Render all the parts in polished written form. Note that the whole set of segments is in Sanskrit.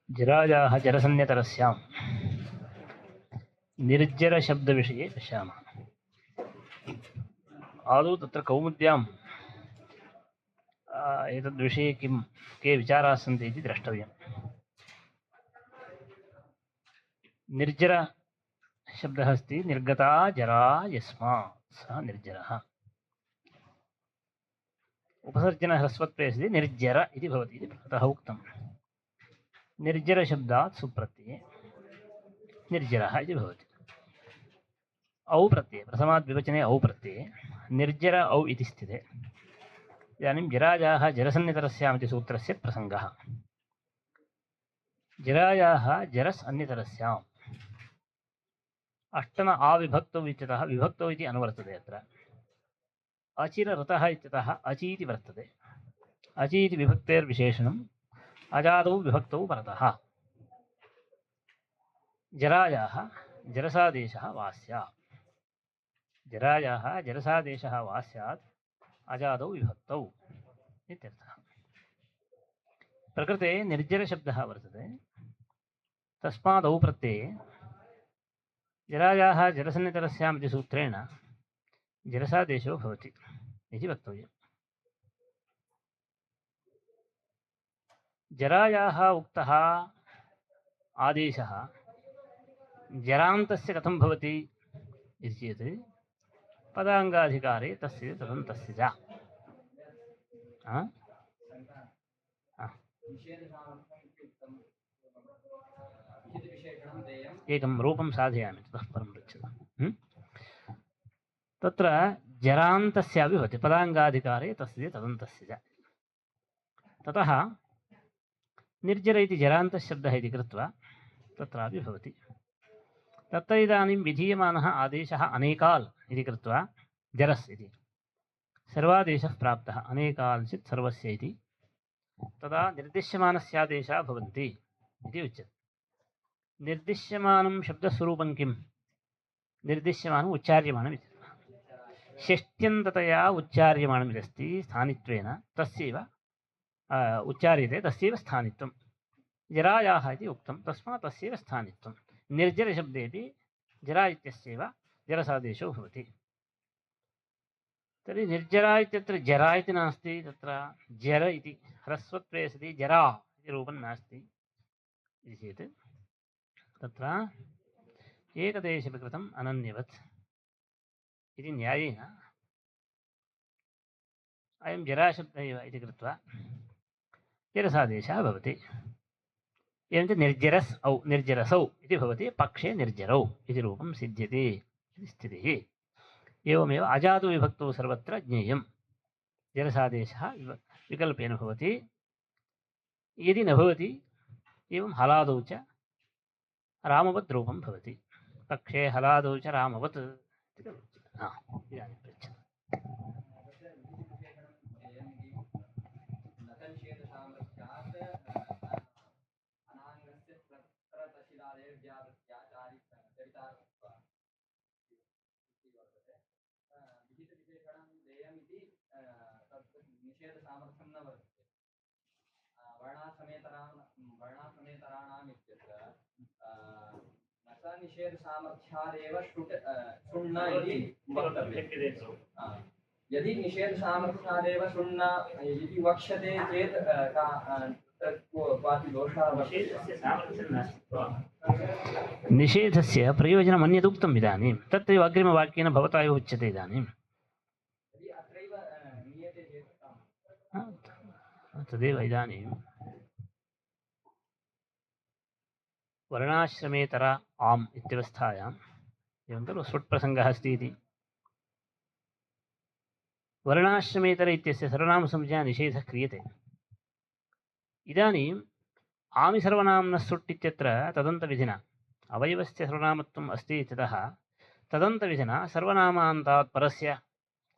जराजाः जरसन्यतरस्यां निर्जरशब्दविषये पश्यामः। आदौ तत्र कौमुद्यां एतद्विषये के विचाराः सन्ति इति द्रष्टव्यम्। निर्जरशब्दः अस्ति, निर्गता जरा यस्मात् सः निर्जरः। उपसर्जनः ह्रस्वत्वे अस्ति, निर्जर इति भवति इति अतः उक्तम्। निर्जरशब्दात् सुप्रत्यये निर्जरः इति भवति। औ प्रत्यये प्रथमात् विवचने औ प्रत्यये निर्जर औ इति स्थिते इदानीं जराजाः जरसन्नितरस्याम् इति सूत्रस्य प्रसङ्गः। जरायाः जरस् अन्यतरस्याम् अष्टम आविभक्तौ इत्यतः विभक्तौ इति अनुवर्तते। अत्र अचिरऋतः इत्यतः अचि इति वर्तते। अचि इति विभक्तेर्विशेषणम् अजादौ विभक्तौ परतः। जरायाः जरसादेशः वा स्यात्। जरायाः जरसादेशः वा स्यात् अजादौ विभक्तौ इत्यर्थः। प्रकृते निर्जरशब्दः वर्तते, तस्मादौ प्रत्यये जरायाः जरसन्नितरस्याम् इति सूत्रेण जरसादेशो भवति इति वक्तव्यम्। जरायाः उक्तः आदेशः जरान्तस्य कथं भवति इति चेत् पदाङ्गाधिकारे तस्य तदन्तस्य च। एकं रूपं साधयामि ततः परं पृच्छतु। तत्र जरान्तस्यापि भवति, पदाङ्गाधिकारे तस्य तदन्तस्य च। ततः निर्जर इति जरान्तशब्दः इति कृत्वा तत्रापि भवति। तत्र इदानीं विधीयमानः आदेशः अनेकाल् इति कृत्वा जरस् इति सर्वादेशः प्राप्तः। अनेकाल् चेत् सर्वस्य इति, तदा निर्दिश्यमानस्यादेशाः भवन्ति इति उच्यते। निर्दिश्यमानं शब्दस्वरूपं किं? निर्दिश्यमानम् उच्चार्यमाणमिति, षष्ट्यन्ततया उच्चार्यमाणमिदस्ति स्थानित्वेन, तस्यैव उच्चार्यते, तस्यैव स्थानित्वं। जरायाः इति उक्तं, तस्मात् तस्यैव स्थानित्वं। निर्जरशब्देपि जरा इत्यस्यैव जरसादेशो भवति। तर्हि निर्जरा इत्यत्र जरा इति नास्ति, तत्र जर इति ह्रस्वत्वे सति जरा इति रूपं नास्ति इति चेत् तत्र एकदेशविकृतम् अनन्यवत् इति न्यायेन अयं जराशब्दः एव इति कृत्वा जरसादेशः भवति। एवञ्च निर्जरस् औ निर्जरसौ इति भवति, पक्षे निर्जरौ इति रूपं सिद्ध्यति इति स्थितिः। एवमेव अजातु विभक्तौ सर्वत्र ज्ञेयं जरसादेशः विकल्पेन भवति। यदि न भवति एवं हलादौ च रामवत् रूपं भवति। पक्षे हलादौ च रामवत् इदानीं पृच्छतु। निषेधसामर्थ्यं न वर्तते। वर्णासमेतराणाम् इत्यत्र निषेधसामर्थ्यादेव शून्य इति वक्तव्यं। यदि निषेधसामर्थ्यादेव शून्य इति वक्ष्यते चेत् क्वापि दोषः निषेधस्य प्रयोजनम् अन्यदुक्तम् इदानीं, तत्रैव अग्रिमवाक्येन भवता एव उच्यते। इदानीं तदेव इदानीं वर्णाश्रमेतर आम् इत्यवस्थायाम् एवं खलु स्वट्प्रसङ्गः अस्ति इति। वर्णाश्रमेतर इत्यस्य सर्वनामसंज्ञा निषेधः क्रियते। इदानीम् आमि सर्वनाम्नः सुट् इत्यत्र तदन्तविधिना अवयवस्य सर्वनामत्वम् अस्ति इत्यतः तदन्तविधिना सर्वनामान्तात् परस्य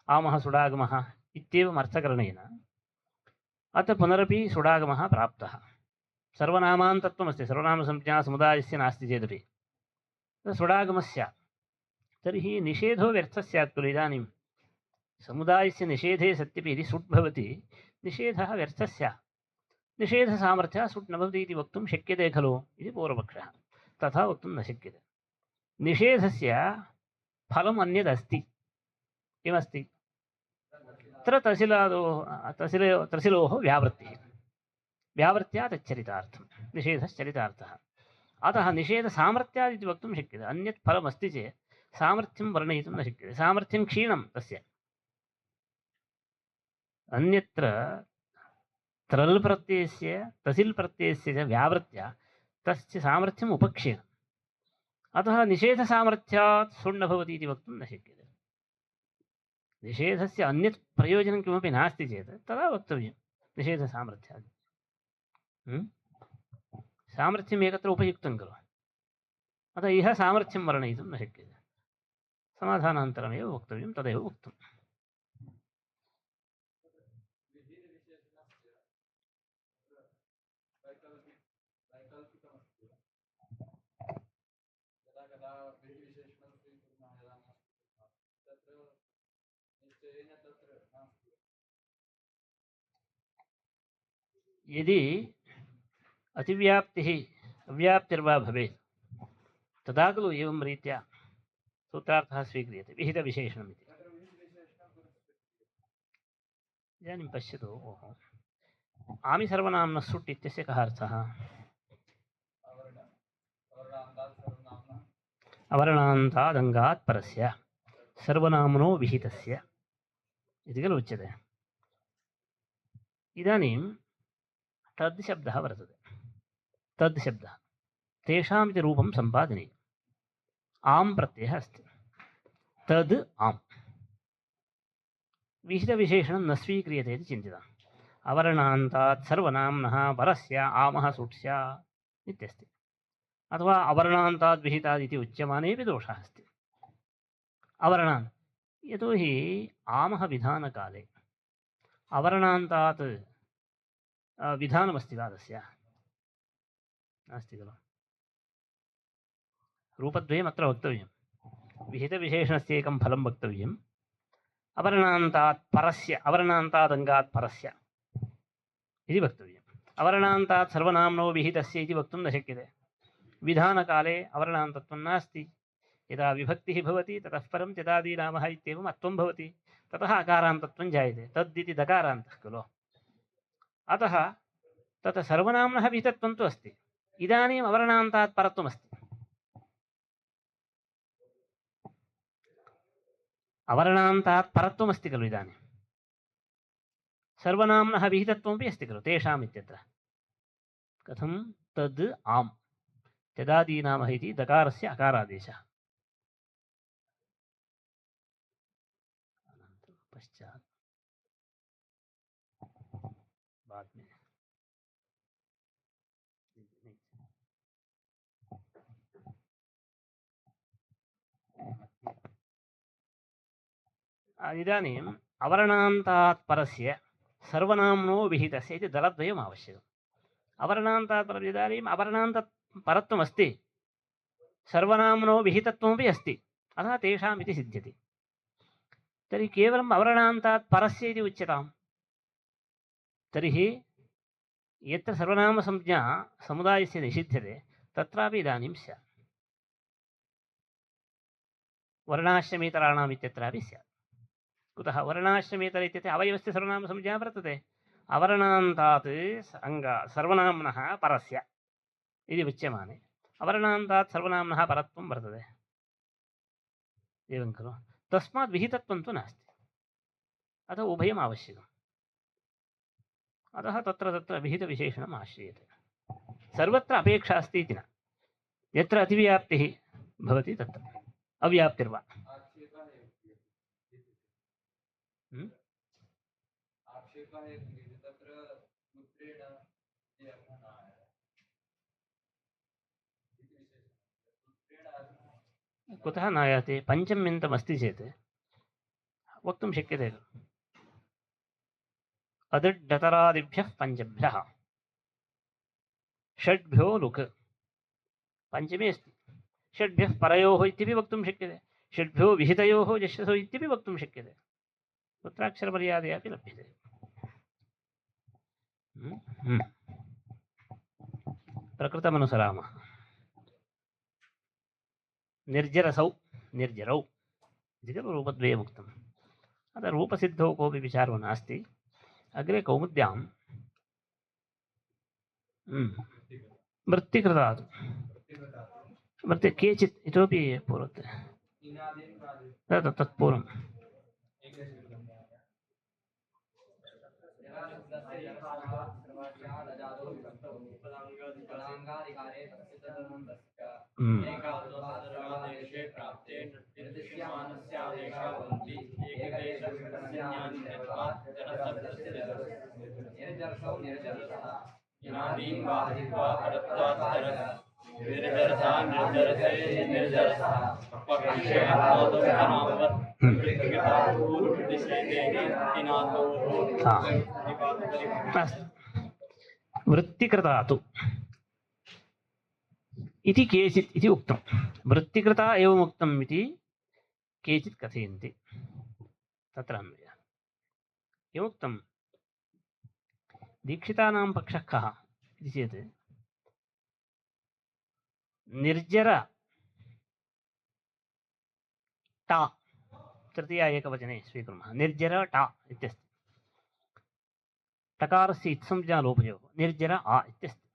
आमः सुडागमः इत्येवम् अर्थकरणेन अत्र पुनरपि सुडागमः प्राप्तः। सर्वनामान्तत्वमस्ति, सर्वनामसंज्ञा समुदायस्य नास्ति चेदपि सुडागमस्य, तर्हि निषेधो व्यर्थः स्यात् खलु। इदानीं समुदायस्य निषेधे सत्यपि यदि सुट् भवति निषेधः व्यर्थः स्यात् निषेधसामर्थ्यः सुट् न भवति इति वक्तुं शक्यते खलु इति पूर्वपक्षः तथा वक्तुं न शक्यते निषेधस्य फलम् अन्यदस्ति किमस्ति तत्र तसिलोः व्यावृत्तिः व्यावृत्त्या तच्चरितार्थं निषेधश्चरितार्थः अतः निषेधसामर्थ्यात् इति वक्तुं शक्यते अन्यत् फलमस्ति चेत् सामर्थ्यं वर्णयितुं न शक्यते सामर्थ्यं क्षीणं तस्य अन्यत्र त्रल् प्रत्ययस्य तसिल् प्रत्ययस्य च व्यावृत्त्या तस्य सामर्थ्यम् उपक्षीणम् अतः निषेधसामर्थ्यात् सुण् न भवति इति वक्तुं न शक्यते निषेधस्य अन्यत् प्रयोजनं किमपि नास्ति चेत् तदा वक्तव्यं निषेधसामर्थ्यात् सामर्थ्यम् एकत्र उपयुक्तं खलु अतः इह सामर्थ्यं वर्णयितुं न शक्यते समाधानान्तरमेव वक्तव्यं तदेव उक्तम् यदि अतिव्याप्तिः अव्याप्तिर्वा भवेत् तदा खलु एवं रीत्या सूत्रार्थः स्वीक्रियते विहितविशेषणम् इति इदानीं पश्यतु आमिसर्वनाम्नः सुट् इत्यस्य कः अर्थः अवर्णान्तादङ्गात् परस्य सर्वनाम्नो विहितस्य इति खलु उच्यते इदानीं तद् शब्दः वर्तते तद् शब्दः तेषाम् इति रूपं सम्पादनीयम् आम् प्रत्ययः अस्ति तद् आम् विहितविशेषणं न स्वीक्रियते इति चिन्तितम् अवर्णान्तात् सर्वनाम्नः परस्य आमः सुट् स्यात् इत्यस्ति अथवा अवर्णान्तात् विहितात् इति उच्यमानेपि दोषः अस्ति अवर्णान् यतोहि आमः विधानकाले अवर्णान्तात् विधानमस्ति वा तस्य नास्ति खलु रूपद्वयम् अत्र वक्तव्यं विहितविशेषणस्य एकं फलं वक्तव्यम् अवर्णान्तात् परस्य अवर्णान्तादङ्गात् परस्य इति वक्तव्यम् अवर्णान्तात् सर्वनाम्नो विहितस्य इति वक्तुं न शक्यते विधानकाले अवर्णान्तत्वं नास्ति यदा विभक्तिः भवति ततः परं त्यदादीनामः इत्येवम् अत्वं भवति ततः अकारान्तत्वं जायते तद्दिति दकारान्तः खलु अतः तत् सर्वनाम्नः विहितत्वं तु अस्ति इदानीम् अवर्णान्तात् परत्वमस्ति अवर्णान्तात् परत्वमस्ति खलु इदानीं सर्वनाम्नः विहितत्वमपि अस्ति खलु तेषाम् इत्यत्र कथं तद् आम् त्यदादीनामः इति दकारस्य अकारादेशः पश्चात् बाद में इदानीम् अवर्णान्तात् परस्य सर्वनाम्नो विहितस्य इति दलद्वयम् आवश्यकम् अवर्णान्तात् परम् इदानीम् अवर्णान्तात् परत्वमस्ति सर्वनाम्नो विहितत्वमपि अस्ति अतः तेषाम् इति सिद्ध्यति तर्हि केवलम् अवर्णान्तात् परस्य इति उच्यताम् तर्हि यत्र सर्वनामसंज्ञा समुदायस्य निषिध्यते तत्रापि इदानीं स्यात् वर्णाश्रमेतराणाम् इत्यत्रापि स्यात् कुतः वर्णाश्रमेतर इत्यस्य अवयवस्य सर्वनामसंज्ञा वर्तते अवर्णान्तात् सर्वनाम्नः परस्य इति उच्यमाने अवर्णान्तात् सर्वनाम्नः परत्वं वर्तते एवं खलु तस्मात् विहितत्वं तु नास्ति अतः उभयम् आवश्यकम् अतः तत्र विहितविशेषणम् आश्रयते सर्वत्र अपेक्षा अस्ति इति न यत्र अतिव्याप्तिः भवति तत्र अव्याप्तिर्वा कुतः नायाति पञ्चम्यन्तमस्ति चेत् वक्तुं शक्यते अदृड्डतरादिभ्यः पञ्चभ्यः षड्भ्यो लुक् पञ्चमे अस्ति षड्भ्यः परयोः इत्यपि वक्तुं शक्यते षड्भ्यो विहितयोः यशसो इत्यपि वक्तुं शक्यते कुत्राक्षरमर्यादया अपि लभ्यते। प्रकृतमनुसरामः। निर्जरसौ निर्जरौ इति खलु रूपद्वयम् उक्तम्। अतः रूपसिद्धौ कोऽपि विचारो नास्ति। अग्रे कौमुद्यां वृत्तिकृतात् वृत्ति केचित् इतोपि पूर्वत् तत्पूर्वं वृत्तिकृतातु इति केचित् इति उक्तं। वृत्तिकृता एवम् उक्तम् इति केचित् कथयन्ति। तत्र अन्वयः किमुक्तं दीक्षितानां पक्षः कः इति चेत् निर्जर टा तृतीया एकवचने स्वीकुर्मः। निर्जर टा इत्यस्ति। टकारस्य इत्संज्ञा लोपयोः निर्जर आ इत्यस्ति।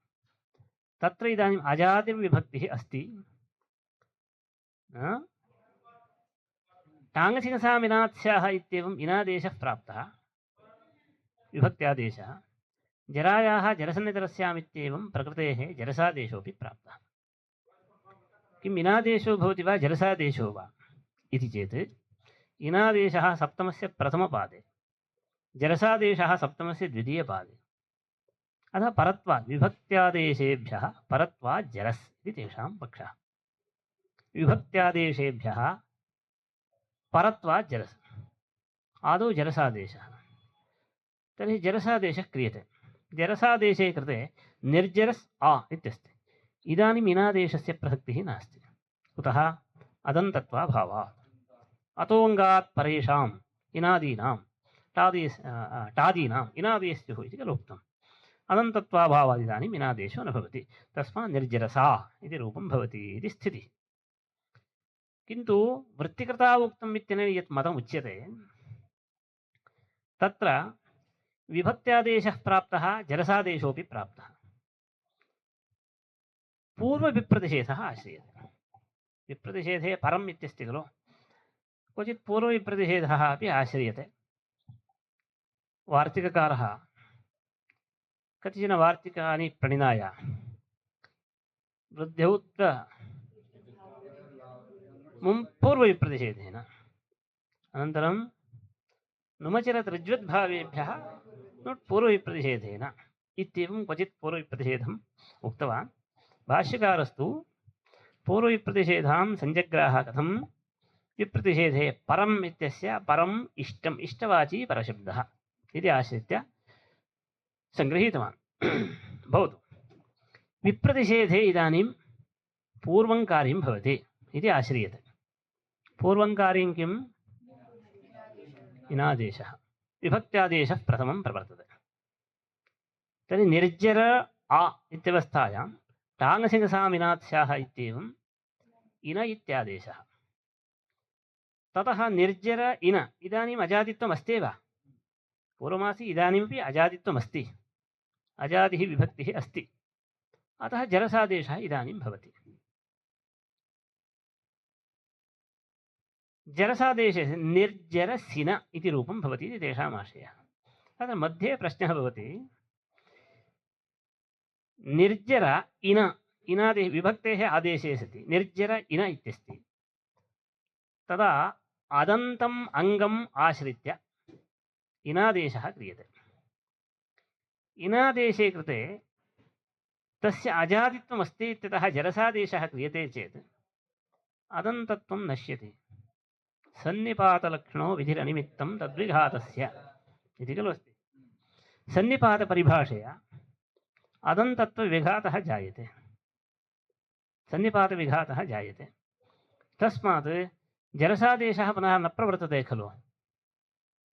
तत्र इदानीम् अजातिर्विभक्तिः अस्ति। टाङ्गसिकसामिनात्स्याः इत्येवम् इनादेशः प्राप्तः विभक्त्यादेशः। जरायाः जरसन्निधरस्यामित्येवं प्रकृतेः जरसादेशोऽपि प्राप्तः। किम् इनादेशो भवति वा जरसादेशो वा इति चेत् इनादेशः सप्तमस्य प्रथमपादे, जरसादेशः सप्तमस्य द्वितीयपादे। अतः परत्वात् विभक्त्यादेशेभ्यः परत्वात् जरस् इति तेषां पक्षः। विभक्त्यादेशेभ्यः परत्वात् जरस्, आदौ जरसादेशः। तर्हि जरसादेशः क्रियते। जरसादेशे कृते निर्जरस् आ इत्यस्ति। इदानीम् इनादेशस्य प्रसक्तिः नास्ति। कुतः? अदन्तत्वाभावात्। अतोऽङ्गात् परेषाम् इनादीनां टादीनाम् इनादेः स्युः इति खलु उक्तम्। अदन्तत्वाभावात् इदानीम् इनादेशो न भवति। तस्मात् निर्जरसा इति रूपं भवति इति स्थितिः। किन्तु वृत्तिकृता उक्तम् इत्यनेन यत् मतम् उच्यते तत्र विभक्त्यादेशः प्राप्तः, जरसादेशोऽपि प्राप्तः। पूर्वविप्रतिषेधः आश्रियते। विप्रतिषेधे परम् इत्यस्ति खलु, क्वचित् पूर्वविप्रतिषेधः अपि आश्रियते। वार्तिककारः कतिचन वार्तिकानि प्रणिनाय वृद्ध्यौत्र पूर्वविप्रतिषेधेन अनन्तरं नुमचरतृज्वद्भावेभ्यः पूर्वविप्रतिषेधेन इत्येवं क्वचित् पूर्वविप्रतिषेधम् उक्तवान्। भाष्यकारस्तु पूर्वविप्रतिषेधां संजग्राह कथं विप्रतिषेधे परम् इत्यस्य परम् इष्टम् इष्टवाची परशब्दः इति आश्रित्य सङ्गृहीतवान्। भवतु विप्रतिषेधे इदानीं पूर्वं कार्यं भवति इति आश्रियते। पूर्वं कार्यं किम्? इनादेशः। विभक्त्यादेशः प्रथमं प्रवर्तते। तर्हि निर्जर आ इत्यवस्थायां टाङ्गसिकसामिनात्स्याः इत्येवम् इन इत्यादेशः। ततः निर्जर इन इदानीम् अजादित्वम् अस्त्येव। पूर्वमासी इदानीमपि अजादित्वमस्ति, अजादिः विभक्तिः अस्ति। अतः जरसादेशः इदानीं भवति। जरसादेशे निर्जरसिन इति रूपं भवति इति तेषाम् आशयः। तत्र मध्ये प्रश्नः भवति, निर्जर इन इनादेः विभक्तेः आदेशे सति निर्जर इन इत्यस्ति। तदा अदन्तम् अङ्गम् आश्रित्य इनादेशः क्रियते। इनादेशे कृते तस्य अजादित्वमस्ति इत्यतः जरसादेशः क्रियते चेत् अदन्तत्वं नश्यति। सन्निपातलक्षणो विधिरनिमित्तं तद्विघातस्य इति खलु अस्ति। सन्निपातपरिभाषया अदन्तत्वविघातः जायते, सन्निपातविघातः जायते। तस्मात् जरसादेशः पुनः न प्रवर्तते खलु।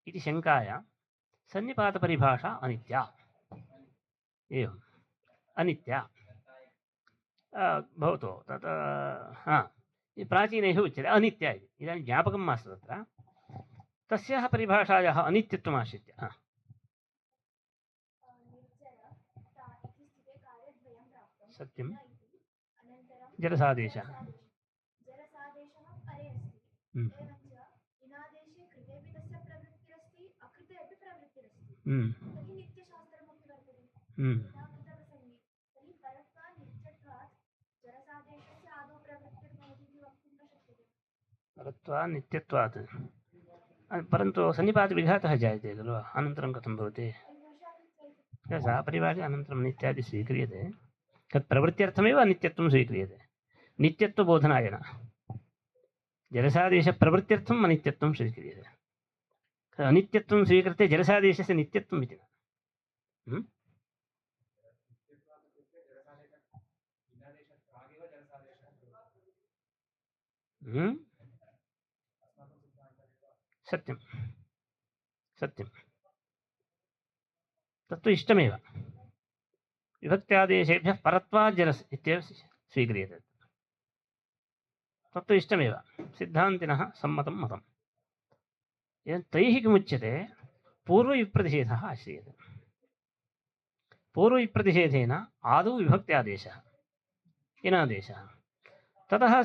इति शङ्कायां सन्निपातपरिभाषा अनित्या एवम् अनित्या भवतु तत् प्राचीनैः उच्यते अनित्या इति इदानीं ज्ञापकं मास्तु तत्र तस्याः परिभाषायाः अनित्यत्वमाश्रित्य सत्यं जरसादेशः परत्वात् नित्यत्वात् परन्तु सन्निपातविघातः जायते खलु अनन्तरं कथं भवति सः परिभाषे अनन्तरं नित्यादि स्वीक्रियते तत् प्रवृत्त्यर्थमेव अनित्यत्वं स्वीक्रियते नित्यत्वबोधनाय न जरसादेशप्रवृत्त्यर्थम् अनित्यत्वं स्वीक्रियते अनित्यत्वं स्वीकृत्य जरसादेशस्य नित्यत्वम् इति न सत्यं सत्यं तत्तु इष्टमेव विभक्त्यादेशेभ्यः परत्वात् जरस् इत्येव स्वीक्रियते तत्तु इष्टमेव सिद्धान्तिनः सम्मतं मतम् एवं तैः किमुच्यते पूर्वविप्रतिषेधः आश्रियते पूर्वविप्रतिषेधेन आदौ विभक्त्यादेशः इनादेशः ततः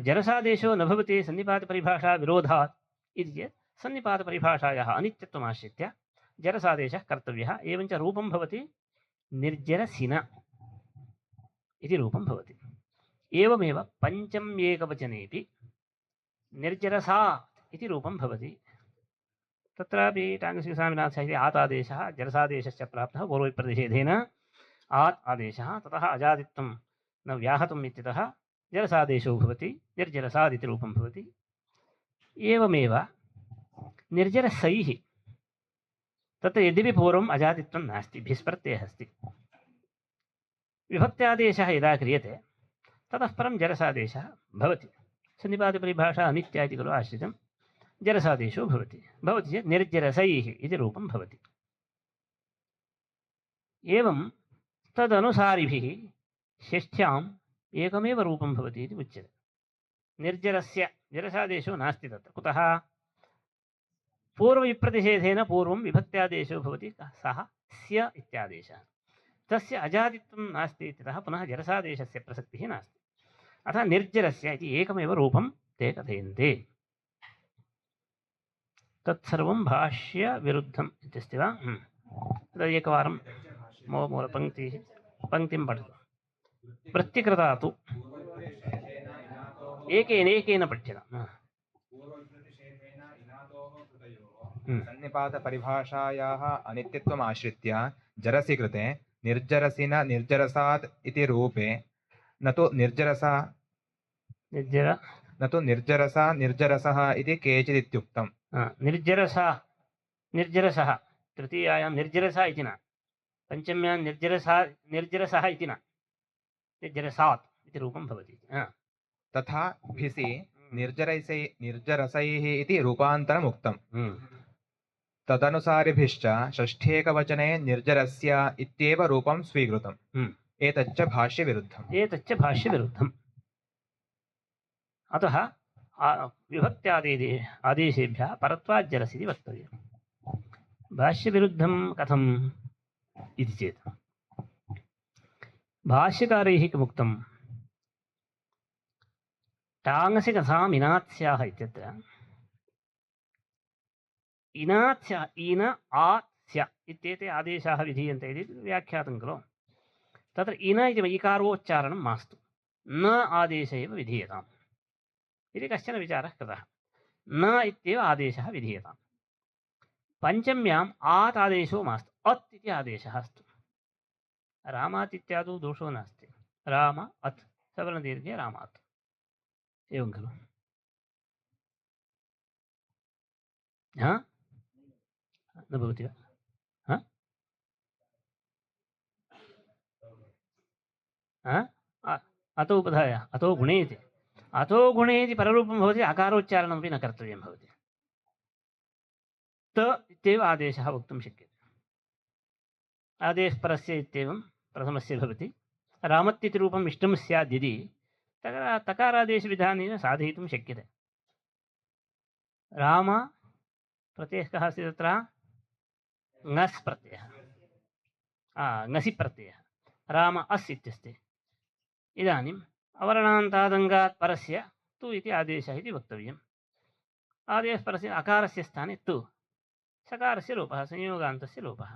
जरसादेशो न भवति सन्निपातपरिभाषा विरोधात् इति चेत् सन्निपातपरिभाषायाः अनित्यत्वमाश्रित्य जरसादेशः कर्तव्यः एवञ्च रूपं भवति निर्जरसिन इति रूपं भवति एवमेव पञ्चम्येकवचनेपि निर्जरसात् इति रूपं भवति तत्रापि टाङ्गसिकस्वामिनाथः इति आतादेशः जरसादेशस्य प्राप्तः पूर्वविप्रतिषेधेन आत् आदेशः ततः अजादित्वं न व्याहतम् इत्यतः जरसादेशो भवति निर्जरसात् इति रूपं भवति एवमेव निर्जरसैः तत्र यद्यपि पूर्वम् अजादित्वं नास्ति भिस्प्रत्ययः अस्ति विभक्त्यादेशः यदा क्रियते ततः परं जरसादेशः भवति सन्निपातपरिभाषा अनित्या इति खलु आश्रितं जरसादेशो भवति चेत् निर्जरसैः इति रूपं भवति एवं तदनुसारिभिः षष्ठ्याम् एकमेव रूपं भवति इति उच्यते निर्जरस्य जरसादेशो नास्ति तत्र कुतः पूर्वविप्रतिषेधेन पूर्वं विभक्त्यादेशो भवति सः स्य इत्यादेशः तस्य अजादित्वं नास्ति इत्यतः पुनः जरसादेशस्य प्रसक्तिः नास्ति अतः निर्जरस्य इति एकमेव रूपं ते कथयन्ते तत्सर्वं भाष्यविरुद्धम् इत्यस्ति वा एकवारं मूलपङ्क्तिं पठतु प्रत्यकृता तु एकेन पठ्यताम् सन्निपातपरिभाषायाः अनित्यत्वम् आश्रित्य जरसि कृते निर्जरसिन निर्जरसात् इति रूपे न तु निर्जरसा निर्जरसः इति केचिदित्युक्तम् निर्जरसः तृतीयायां निर्जरसा इति न पञ्चम्यां निर्जरसः इति न निर्जरसात् इति रूपं भवति तथा भिसि निर्जरसैः इति रूपान्तरम् उक्तम् तदनुसारिभिश्च षष्ठ्येकवचने निर्जरस्य इत्येव रूपं स्वीकृतम् एतच्च भाष्यविरुद्धम् अतः विभक्त्यादेशेभ्यः परत्वाज्जरस् इति वक्तव्यम् भाष्यविरुद्धं कथम् इति चेत् भाष्यकारैः किमुक्तं टाङ्गसिकसाम् इनात्स्याः इत्यत्र इनात्स्य इन आत्स्य इत्येते आदेशाः विधीयन्ते इति व्याख्यातं खलु तत्र इन इति इकारोच्चारणं मास्तु न आदेश एव विधीयताम् इति कश्चन विचारः कृतः न इत्येव आदेशः विधीयताम् पञ्चम्याम् आत् आदेशो मास्तु अत् इति आदेशः अस्तु रामात् इत्यादौ दोषो नास्ति राम अत् सवर्णदीर्घे रामात् एवं खलु न भवति वा अतो उपधाय अतो गुणेति पररूपं भवति अकारोच्चारणमपि न कर्तव्यं भवति त इत्येव आदेशः वक्तुं शक्यते। आदेशपरस्य इत्येवं प्रथमस्य भवति। रामत्तिति रूपम् इष्टं स्याद् यदि तकारादेशविधानेन साधयितुं शक्यते। राम प्रत्ययः कः अस्ति तत्र? ङस् प्रत्ययः, ङसि प्रत्ययः। राम अस् इत्यस्ति। इदानीम् अवर्णान्तादङ्गात् परस्य तु इति आदेशः इति वक्तव्यम्। आदेशपरस्य अकारस्य स्थाने तु, सकारस्य लोपः, संयोगान्तस्य लोपः।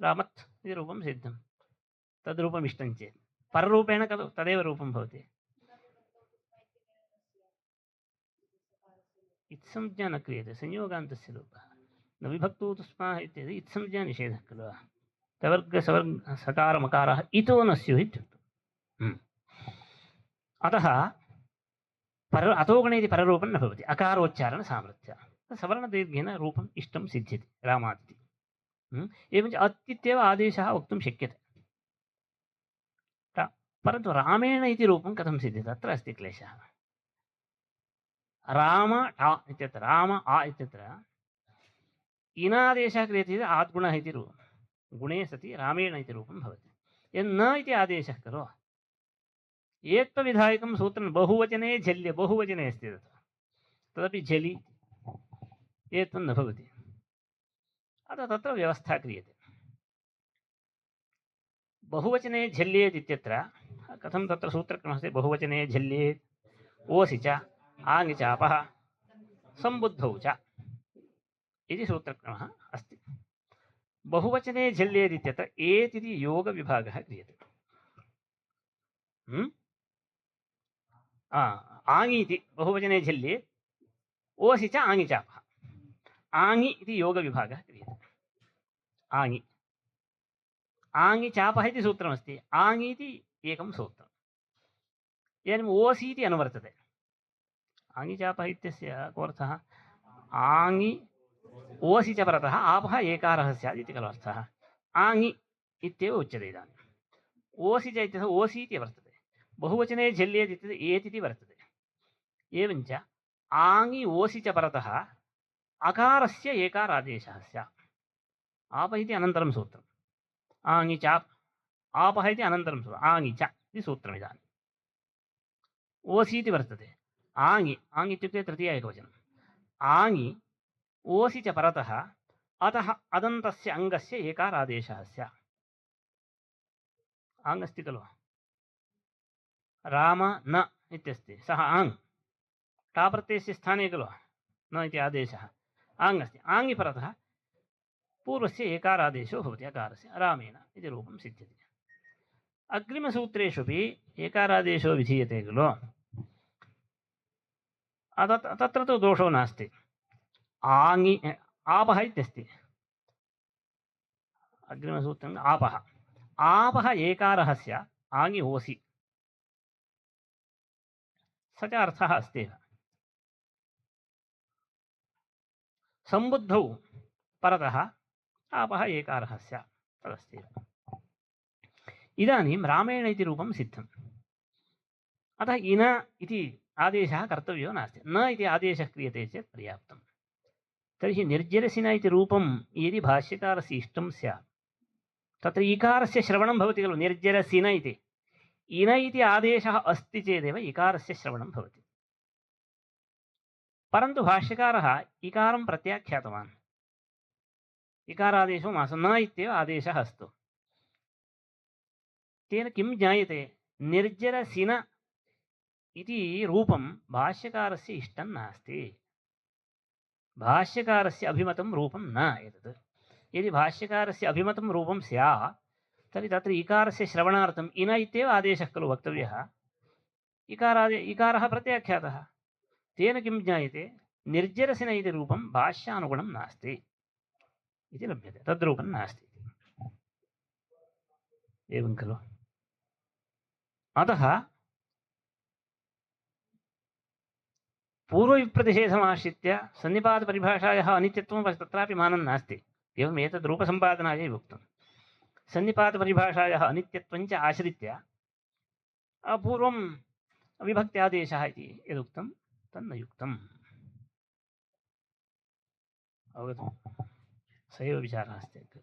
रामत् इति रूपं सिद्धं। तद्रूपम् इष्टं चेत् पररूपेण तदेव रूपं भवति। इत्संज्ञा न क्रियते, संयोगान्तस्य लोपः। न विभक्तो तु स्मः इत्येतत् इत्संज्ञा निषेधः खलु। सवर्गसवर्गसकारमकारः इतो न स्युः इत्युक्तम्। अतः अतोगणे इति पररूपं न भवति, अकारोच्चारणसामर्थ्यं। सवर्णदीर्घेन रूपम् इष्टं सिद्ध्यति रामादिति। एवञ्च अत्युक्तेव आदेशः वक्तुं शक्यते। परन्तु रामेण इति रूपं कथं सिद्ध्यति, अत्र अस्ति क्लेशः। राम आ इत्यत्र, राम आ इत्यत्र इनादेशः क्रियते चेत् आद्गुणः इति रूपं, गुणे सति रामेण इति रूपं भवति। यन् न इति आदेशः खलु, एत्त्वविधायकं सूत्रं बहुवचने झल्य, बहुवचने अस्ति तदपि झलि, एत्त्वं न भवति। अतः तत्र व्यवस्था क्रियते। बहुवचने झल्येत् इत्यत्र कथं तत्र सूत्रक्रमः? बहुवचने झल्येत् ओसि च आङि चापः सम्बुद्धौ च इति सूत्रक्रमः अस्ति। बहुवचने झल्येत् इत्यत्र एत् इति योगविभागः क्रियते। आङि इति बहुवचने झल्येत् ओसि च आङि चापः, आङि इति योगविभागः क्रियते। आङि आङि चापः इति सूत्रमस्ति, आङि इति एकं सूत्रम्। इदानीम् ओसि इति अनुवर्तते। आङि चापः इत्यस्य कोऽर्थः? आङि ओसि च परतः आपः एकारः स्यात् इति खलु अर्थः। आङि इत्येव उच्यते। इदानीम् ओसि च इत्यस्य ओसि इति वर्तते, बहुवचने झल्येत् इत्यस्य एत् इति वर्तते। एवञ्च आङि ओसि च परतः अकारस्य एकारादेशः स्यात्। आपः इति अनन्तरं सूत्रम्, आङि चाप्, आपः इति अनन्तरं सूत्रम्, आङि च इति सूत्रम्। इदानीम् ओसि इति वर्तते, आङि, आङि इत्युक्ते तृतीया एकवचनम्, आङि ओसि च परतः अतः अदन्तस्य अङ्गस्य एकारादेशः स्यात्। आङ् अस्ति खलु, राम न इत्यस्ति, सः आङ्, टाप्रत्ययस्य स्थाने खलु न इति आदेशः, आङ् अस्ति। आङि परतः पूर्वस्य एकारादेशो भवति, अकारस्य, रामेण इति रूपं सिद्ध्यति। अग्रिमसूत्रेष्वपि एकारादेशो विधीयते खलु, तत्र तु दोषो नास्ति। आङि आपः इत्यस्ति, अग्रिमसूत्रम् आपः, आपः एकारः स्यात्, आङि ओसि, स च अर्थः अस्त्येव। सम्बुद्धौ परतः आपः एकारः स्यात्, तदस्त्येव। इदानीं रामेण इति रूपं सिद्धम्। अतः इन इति आदेशः कर्तव्यो नास्ति, न इति आदेशः क्रियते चेत् पर्याप्तम्। तर्हि निर्जरसिन इति रूपं यदि भाष्यकारस्य इष्टं स्यात्, तत्र इकारस्य श्रवणं भवति खलु, निर्जरसिन इति। इन इति आदेशः अस्ति चेदेव इकारस्य श्रवणं भवति। परन्तु भाष्यकारः इकारं प्रत्याख्यातवान्, इकारादेशो मास्तु, न इत्येव आदेशः अस्तु। तेन किं ज्ञायते? निर्जरसिन इति रूपं भाष्यकारस्य इष्टं नास्ति, भाष्यकारस्य अभिमतं रूपं न एतत्। यदि भाष्यकारस्य अभिमतं रूपं स्यात् तर्हि तत्र इकारस्य श्रवणार्थम् इन इत्येव आदेशः खलु वक्तव्यः, इकारः प्रत्याख्यातः। तेन किं ज्ञायते? निर्जरसिन इति रूपं भाष्यानुगुणं नास्ति इति लभ्यते, तद्रूपं नास्ति। एवं खलु। अतः पूर्वविप्रतिषेधमाश्रित्य सन्निपातपरिभाषायाः अनित्यत्वं तत्रापि मानं नास्ति। एवम् एतद् रूपसम्पादनाय उक्तं। सन्निपातपरिभाषायाः अनित्यत्वञ्च आश्रित्य पूर्वं विभक्त्यादेशः इति यदुक्तं तन्न युक्तम्। अवगतं स एव विचारः अस्ति अग्रे।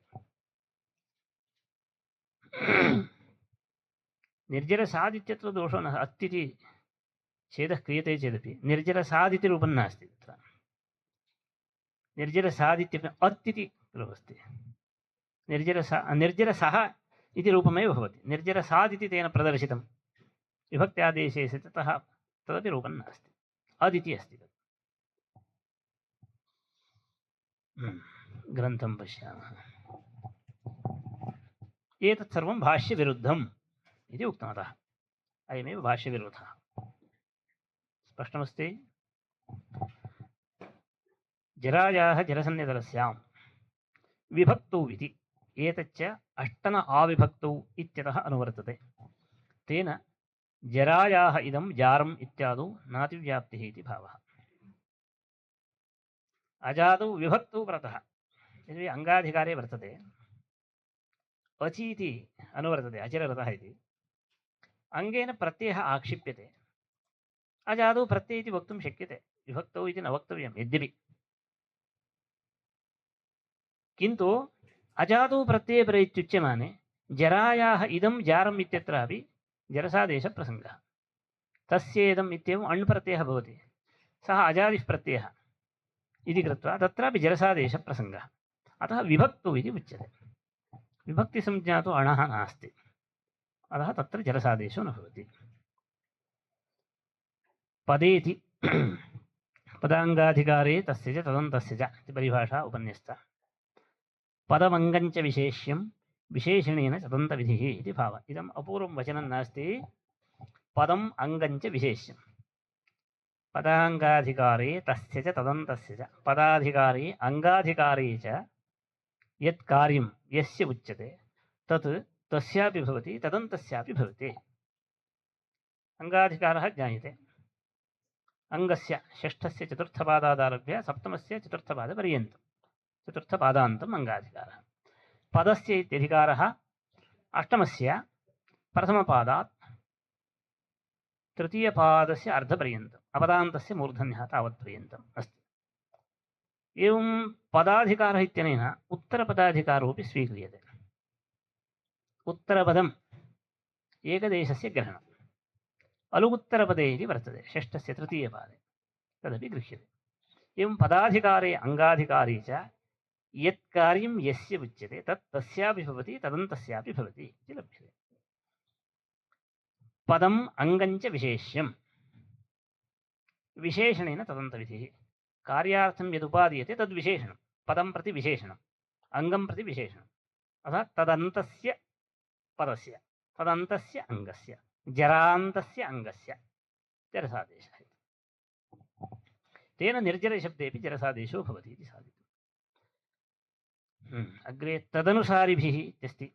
निर्जरसादित्यत्र दोषो न अत्तिति छेदः क्रियते चेदपि निर्जरसादिति रूपं नास्ति तत्र। निर्जरसादित्यपि अत्तिति खलु अस्ति। निर्जरसः इति रूपमेव भवति। निर्जरसादिति तेन प्रदर्शितं विभक्त्यादेशे ततः तदपि रूपं नास्ति, अदिति अस्ति तत्। ग्रन्थं पश्यामः। एतत् सर्वं भाष्यविरुद्धम् इति उक्तम्। अतः अयमेव भाष्यविरोधः। स्पष्टमस्ति। जरायाः जरसन्निधनस्यां विभक्तौ इति एतच्च अष्टन आविभक्तौ इत्यतः अनुवर्तते। तेन जरायाः इदं जारम् इत्यादौ नातिव्याप्तिः इति भावः। अजादौ विभक्तौ परतः यदि अङ्गाधिकारे वर्तते अचीति अनुवर्तते, अचिररतः इति अङ्गेन प्रत्ययः आक्षिप्यते। अजादौ प्रत्यय इति वक्तुं शक्यते, विभक्तौ इति न वक्तव्यं यद्यपि। किन्तु अजादौ प्रत्यये परे इत्युच्यमाने जरायाः इदं जारम् इत्यत्रापि जरसादेशप्रसङ्गः। तस्येदम् इत्येवम् अण् प्रत्ययः भवति, सः अजादिः प्रत्ययः इति कृत्वा तत्रापि जरसादेशप्रसङ्गः। अतः विभक्तौ इति उच्यते। विभक्तिसंज्ञा तु अणः नास्ति, अतः तत्र जरसादेशो न भवति। पदेति पदाङ्गाधिकारे तस्य च तदन्तस्य च इति परिभाषा उपन्यस्ता। पदमङ्गञ्च विशेष्यं विशेषणेन तदन्तविधिः इति भावः। इदम् अपूर्वं वचनं नास्ति। पदम् अङ्गञ्च विशेष्यं पदाङ्गाधिकारे तस्य च तदन्तस्य च। पदाधिकारे अङ्गाधिकारे च यत् कार्यं यस्य उच्यते तत् तस्यापि भवति तदन्तस्यापि भवति। अङ्गाधिकारः ज्ञायते अङ्गस्य षष्ठस्य चतुर्थपादादारभ्य सप्तमस्य चतुर्थपादपर्यन्तं, चतुर्थपादान्तम् अङ्गाधिकारः। पदस्य इत्यधिकारः अष्टमस्य प्रथमपादात् तृतीयपादस्य अर्धपर्यन्तम्, अपदान्तस्य मूर्धन्यः तावत्पर्यन्तम् अस्ति। एवं पदाधिकारः इत्यनेन उत्तरपदाधिकारोऽपि स्वीक्रियते। उत्तरपदम् एकदेशस्य ग्रहणम्। अलुगुत्तरपदे इति वर्तते षष्ठस्य तृतीयपादे, तदपि गृह्यते। एवं पदाधिकारे अङ्गाधिकारे च यत् कार्यं यस्य उच्यते तत् तस्यापि भवति तदन्तस्यापि भवति इति लभ्यते। पदम् अङ्गञ्च विशेष्यं विशेषणेन तदन्तविधिः। कार्यार्थं यदुपादीयते तद्विशेषणं, पदं प्रति विशेषणम्, अङ्गं प्रति विशेषणम्। अर्थात् तदन्तस्य पदस्य, तदन्तस्य अङ्गस्य, जरान्तस्य अङ्गस्य जरसादेशः। तेन निर्जरशब्देपि जरसादेशो भवति इति साधितम्। अग्रे तदनुसारिभिः इत्यस्ति।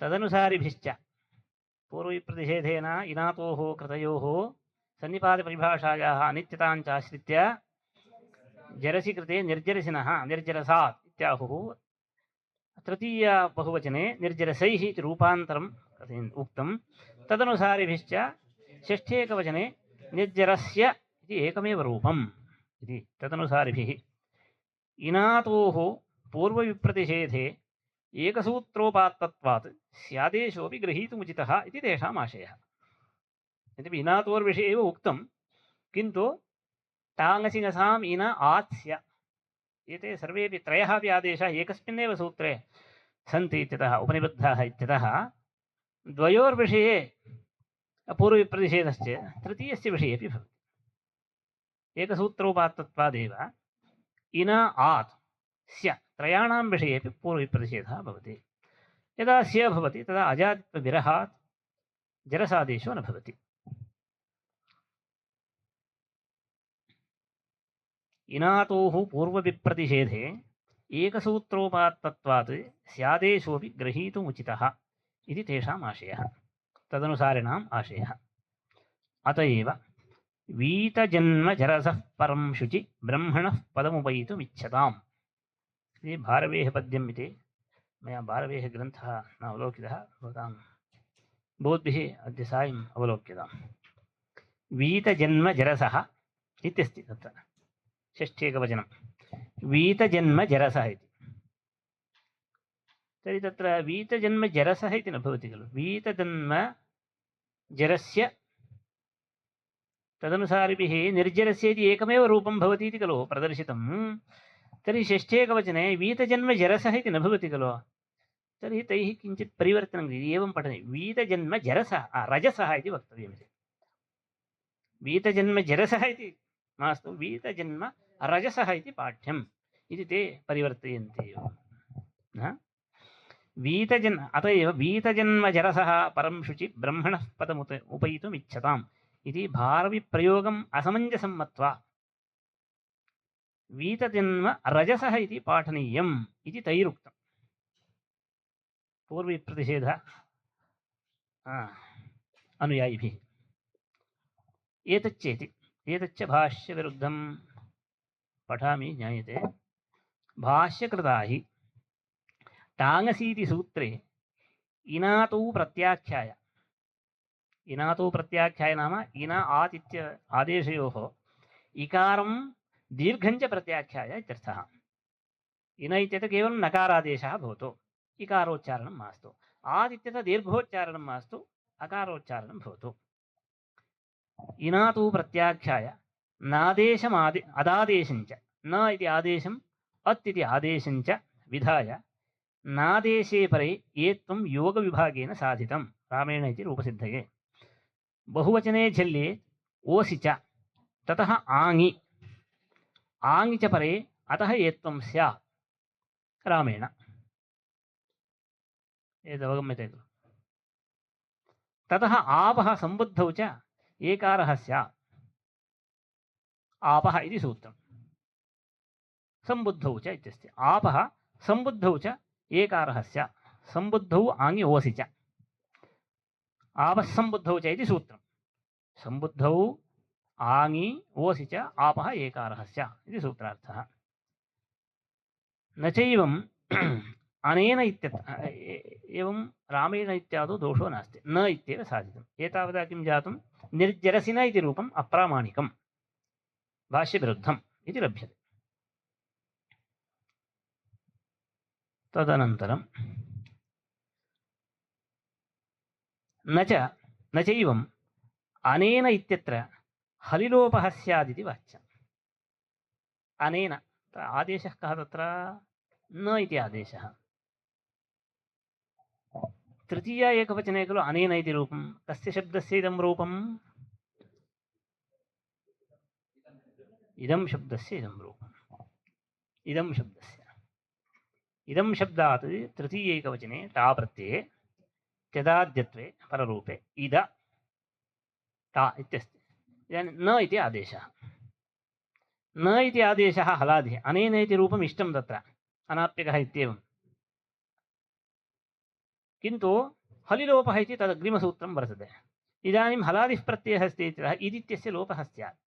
तदनुसारिभिश्च पूर्वविप्रतिषेधेन इनातोः कृतयोः सन्निपातपरिभाषायाः अनित्यताञ्च आश्रित्य जरसि कृते निर्जरसिनः निर्जरसात् इत्याहुः। तृतीय बहुवचने निर्जरसैः इति रूपान्तरम् उक्तं। तदनुसारिभिश्च षष्ठेकवचने निर्जरस्य इति एकमेव रूपम् इति। तदनुसारिभिः इनातोः पूर्वविप्रतिषेधे एकसूत्रोपात्तत्वात् स्यादेशोऽपि गृहीतुमुचितः इति तेषाम् आशयः। यद्यपि इनातोर्विषये एव उक्तं, किन्तु टाङसिङसाम् इन आत्स्य एते सर्वेपि त्रयः अपि आदेशाः एकस्मिन्नेव सूत्रे सन्ति इत्यतः, उपनिबद्धाः इत्यतः द्वयोर्विषये पूर्वविप्रतिषेधश्च तृतीयस्य विषये अपि भवति। एकसूत्रोपात्तत्वादेव इन आत् स्य त्रयाणां विषयेपि पूर्वविप्रतिषेधः भवति। यदा स्य भवति तदा अजादित्वविरहात् जरसादेशो न भवति। इनातोः पूर्वविप्रतिषेधे एकसूत्रोपात्तत्वात् स्यादेशोऽपि गृहीतुमुचितः इति तेषाम् आशयः, तदनुसारिणाम् आशयः। अत एव वीतजन्मजरसः परं शुचि ब्रह्मणः पदमुपैतुमिच्छताम् इति भारवेहपद्यम् इति मया भारवेहग्रन्थः न अवलोकितः, भवतां भवद्भिः अद्य सायम् अवलोक्यताम्। वीतजन्मजरसः इत्यस्ति तत्र षष्ठेकवचनं। वीतजन्मजरसः इति। तर्हि तत्र वीतजन्मजरसः इति न भवति खलु, वीतजन्मजरस्य तदनुसारिभिः निर्जरस्य इति एकमेव रूपं भवति इति खलु प्रदर्शितं। तर्हि षष्ठे एकवचने वीतजन्मजरसः इति न भवति खलु। तर्हि तैः किञ्चित् परिवर्तनं क्रियते। एवं पठने वीतजन्मजरसः रजसः इति वक्तव्यमिति। वीतजन्मजरसः इति मास्तु, वीतजन्मरजसः इति पाठ्यम् इति ते परिवर्तयन्ति एव। अत एव वीतजन्मजरसः परं शुचि ब्रह्मणः पदमुत उपैतुम् इच्छताम् इति भारविप्रयोगम् असमञ्जसं मत्वा वीतजन्मरजसः इति पाठनीयम् इति तैरुक्तम्। पूर्वप्रतिषेधः अनुयायिभिः। एतच्च भाष्यविरुद्धं पठामि ज्ञायते। भाष्यकृता हि टाङसीति सूत्रे इनातौ प्रत्याख्याय नाम इन आतिथ्य आदेशयोः इकारं दीर्घञ्च प्रत्याख्याय इत्यर्थः। इन इत्यत्र केवलं नकारादेशः भवतु, इकारोच्चारणं मास्तु। आदित्यतः दीर्घोच्चारणं मास्तु, अकारोच्चारणं भवतु। इनातु प्रत्याख्याय नादेशमादि अदादेशञ्च, न इति आदेशम् अत् इति आदेशञ्च विधाय नादेशे परे एत्वं योगविभागेन साधितं रामेण इति रूपसिद्धये। बहुवचने झल्ये ओसि च ततः आङि च परे अतः एत्वं स्यात् रामेण। एतदवगम्यते खलु। ततः आपः सम्बुद्धौ च एकारः स्यात्। आपः इति सूत्रम्। सम्बुद्धौ च इत्यस्ति। आपः सम्बुद्धौ च एकारः स्यात्। सम्बुद्धौ आङि ओसि च, आपः सम्बुद्धौ च इति सूत्रम्। सम्बुद्धौ आङि ओसि च आपः एकारः स्यात् इति सूत्रार्थः। न चैवम् अनेन इत्यत्र एवं रामेण इत्यादौ दोषो नास्ति, न इत्येव साधितम्। एतावता किं जातं, निर्जरसिन इति रूपम् अप्रामाणिकं, भाष्यविरुद्धम् इति लभ्यते। तदनन्तरं न चैवम् अनेन इत्यत्र हलिलोपः स्यादिति वाच्यम्। अनेन आदेशः कः तत्र, न इति आदेशः। तृतीया एकवचने खलु अनेन इति रूपं। कस्य शब्दस्य इदं रूपम्? इदं शब्दस्य इदं रूपम्। इदं शब्दस्य इदं शब्दात् तृतीयैकवचने टा प्रत्यये त्यदाद्यत्वे पररूपे इद टा इत्यस्ति। इदानीं न इति आदेशः। न इति आदेशः हलादिः। अनेन इति रूपम् इष्टं तत्र अनाप्यकः इत्येवं, किन्तु हलिलोपः इति तदग्रिमसूत्रं वर्तते। इदानीं हलादिः प्रत्ययः अस्ति इत्यतः इदित्यस्य लोपः स्यात्,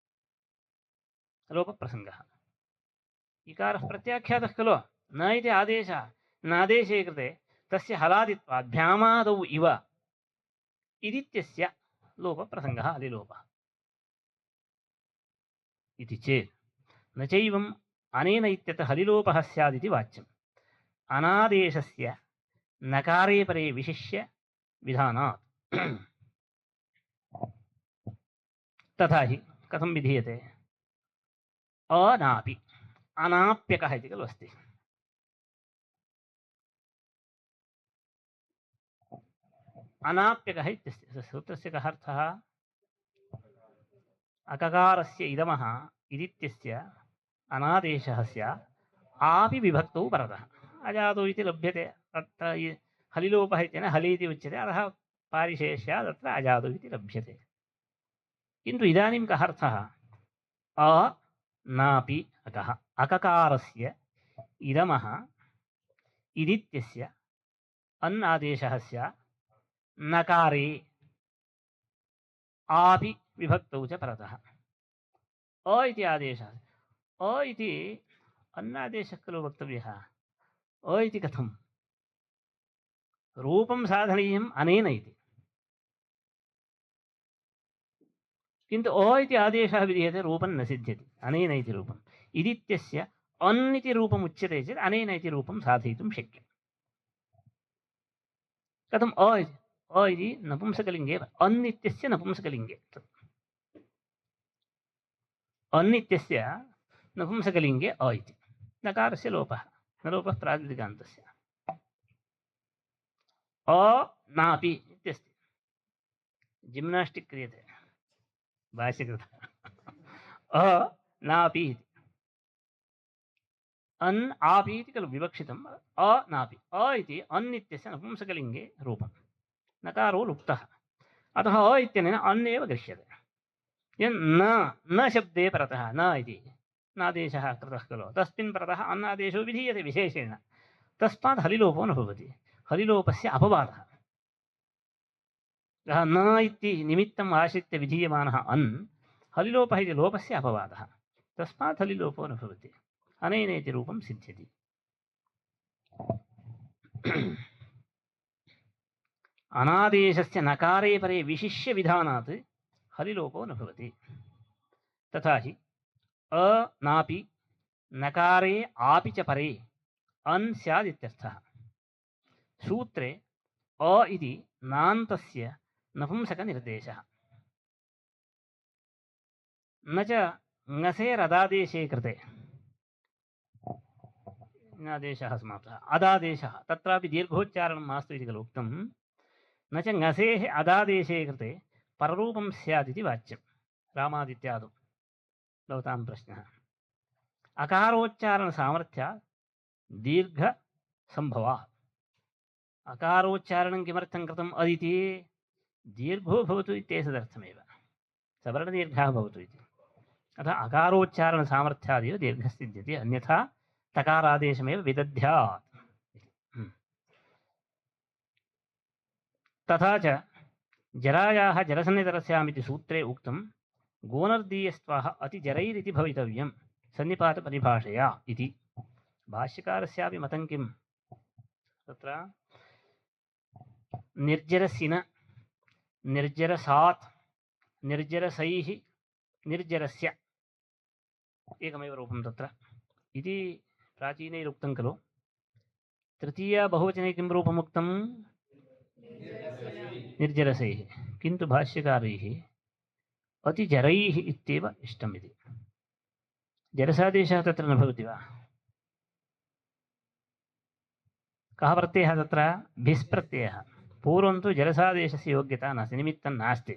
लोपप्रसङ्गः। इकारः प्रत्याख्यातः खलु, न इति आदेशः, नादेशे कृते तस्य हलादित्वात् भ्यामादौ इव इदित्यस्य लोपप्रसङ्गः हलिलोपः इति चेत् न चैवम् अनेन इत्यतः हलिलोपः स्यादिति वाच्यम्। अनादेशस्य नकारे परे विशिष्य विधानात्। तथा हि कथं विधीयते? अनापि अनाप्यकः इति खलु अस्ति। अनाप्यकः इत्यस्य सूत्रस्य कः अर्थः? अककारस्य इदमः इदित्यस्य अनादेशः स्यात् आपि विभक्तौ परतः। अजातौ इति लभ्यते। तत्र हलिलोपः इत्यनेन हलि इति उच्यते, अतः पारिशेष्यात् तत्र अजातौ इति लभ्यते। किन्तु इदानीं कः अर्थः? नापि अकः अककारस्य इदमः इदित्यस्य अन् आदेशः स्यात् नकारे आपि विभक्तौ च परतः। अ इति आदेशः। अ इति अन्नादेशः खलु वक्तव्यः। अ इति कथं? रूपं साधनीयम् अनेन इति, किन्तु अ इति आदेशः विधीयते, रूपं न सिद्ध्यति। अनेन इति रूपम् इदित्यस्य अन् इति रूपम् उच्यते चेत् अनेन इति रूपं साधयितुं शक्यम्। कथम् अ इति नपुंसकलिङ्गे अन् इत्यस्य नपुंसकलिङ्गे अन् इत्यस्य नपुंसकलिङ्गे अ इति नकारस्य लोपः न लोपः प्रातिपदिकान्तस्य अ नापि इत्यस्ति जिम्नास्टिक् क्रियते भाष्यकृतः अ नापि इति अन् आपि इति खलु विवक्षितम् अ नापि अ इति अन् इत्यस्य नपुंसकलिङ्गे रूपं नकारो लुप्तः अतः अ इत्यनेन अन् एव गृह्यते न शब्दे परतः न इति नादेशः कृतः खलु तस्मिन् परतः अन्नादेशो विधीयते विशेषेण तस्मात् हलिलोपो न भवति हलिलोपस्य अपवादः न इति निमित्तम् आश्रित्य विधीयमानः अन् हलिलोपः इति लोपस्य अपवादः तस्मात् हलिलोपो न भवति अनेन इति रूपं सिद्ध्यति। अनादेशस्य नकारे परे विशिष्य विधानात् हलिलोपो न भवति। तथा हि अ नापि नकारे आपि च परे अन् स्यात् इत्यर्थः। सूत्रे अ इति नान्तस्य नपुंसकनिर्देशः न च ङसेरदादेशे कृते आदेशः समाप्तः अदादेशः तत्रापि दीर्घोच्चारणं मास्तु इति खलु उक्तं न च ङसेः अदादेशे कृते पररूपं स्यात् इति वाच्यं रामादित्यादौ भवतां प्रश्नः अकारोच्चारणसामर्थ्यात् दीर्घसम्भवात् अकारोच्चारणं किमर्थं कृतम् अदिति दीर्घो भवतु इत्येतदर्थमेव सवर्णदीर्घः भवतु इति अतः अकारोच्चारणसामर्थ्यादेव दीर्घः सिद्ध्यति अन्यथा तकारादेशमेव विदध्यात्। तथा च जरायाः जरसन्निधरस्यामिति सूत्रे उक्तं गोनर्दीयस्त्वाः अतिजरैरिति भवितव्यं सन्निपातपरिभाषया इति भाष्यकारस्यापि मतं किं तत्र निर्जरसिन निर्जरसात् निर्जरसैः निर्जरस्य एकमेव रूपं तत्र इति प्राचीनैरुक्तं खलु तृतीया बहुवचने किं रूपमुक्तं निर्जरसैः किन्तु भाष्यकारैः अतिजरैः इत्येव इष्टम् इति जरसादेशः तत्र न भवति वा कः प्रत्ययः तत्र भिस् प्रत्ययः पूर्वं तु जरसादेशस्य योग्यता नास्ति निमित्तं नास्ति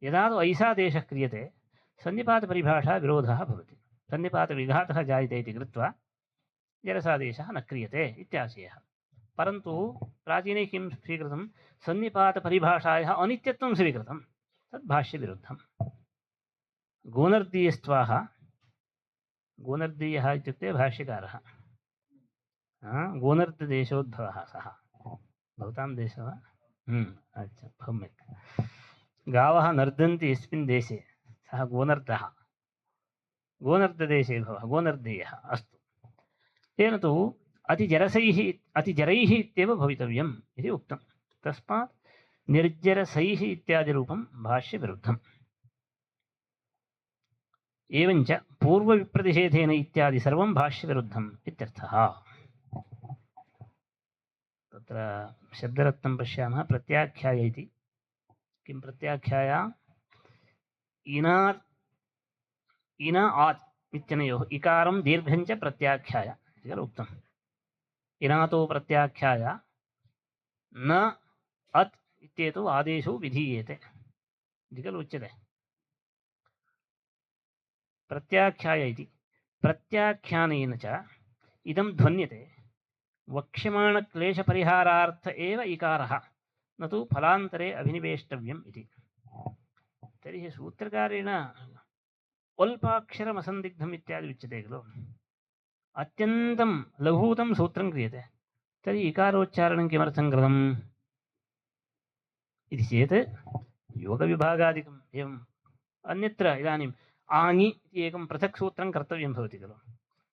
यदा तु ऐसादेशः क्रियते सन्निपातपरिभाषा विरोधः भवति सन्निपातविघातः जायते इति कृत्वा जरसादेशः न क्रियते इत्याशयः परन्तु प्राचीनैः किं स्वीकृतं सन्निपातपरिभाषायाः अनित्यत्वं स्वीकृतं तद् भाष्यविरुद्धं गोनर्दीयस्त्वाः गोनर्दीयः इत्युक्ते भाष्यकारः गोनर्ददेशोद्भवः सः भवतां देशः वा अच्छा सम्यक् गावः नर्दन्ति यस्मिन् देशे सः गोनर्दः गोनर्ददेशे भवः गोनर्दीयः अस्तु तेन तु अतिजरैः इत्येव भवितव्यम् इति उक्तं तस्मात् निर्जरसैः इत्यादिरूपं भाष्यविरुद्धम् एवञ्च पूर्वविप्रतिषेधेन इत्यादि सर्वं भाष्यविरुद्धम् इत्यर्थः। तत्र शब्दरत्नं पश्यामः प्रत्याख्याय इति किं प्रत्याख्याय इनात् इन आत् इत्यनयोः इकारं दीर्घञ्च प्रत्याख्याय इति खलु उक्तम् इनातो प्रत्याख्याय न अत् इत्येतौ आदेशो विधीयेते इति खलु उच्यते प्रत्याख्याय इति प्रत्याख्यानेन च इदं ध्वन्यते वक्ष्यमाणक्लेशपरिहारार्थ एव इकारः न तु फलान्तरे अभिनिवेष्टव्यम् इति तर्हि सूत्रकारेण अल्पाक्षरमसन्दिग्धम् इत्यादि उच्यते खलु अत्यन्तं लघूतं सूत्रं क्रियते तर्हि इकारोच्चारणं किमर्थं कृतम् इति चेत् योगविभागादिकम् एवम् अन्यत्र इदानीम् आङि इति एकं पृथक् सूत्रं कर्तव्यं भवति खलु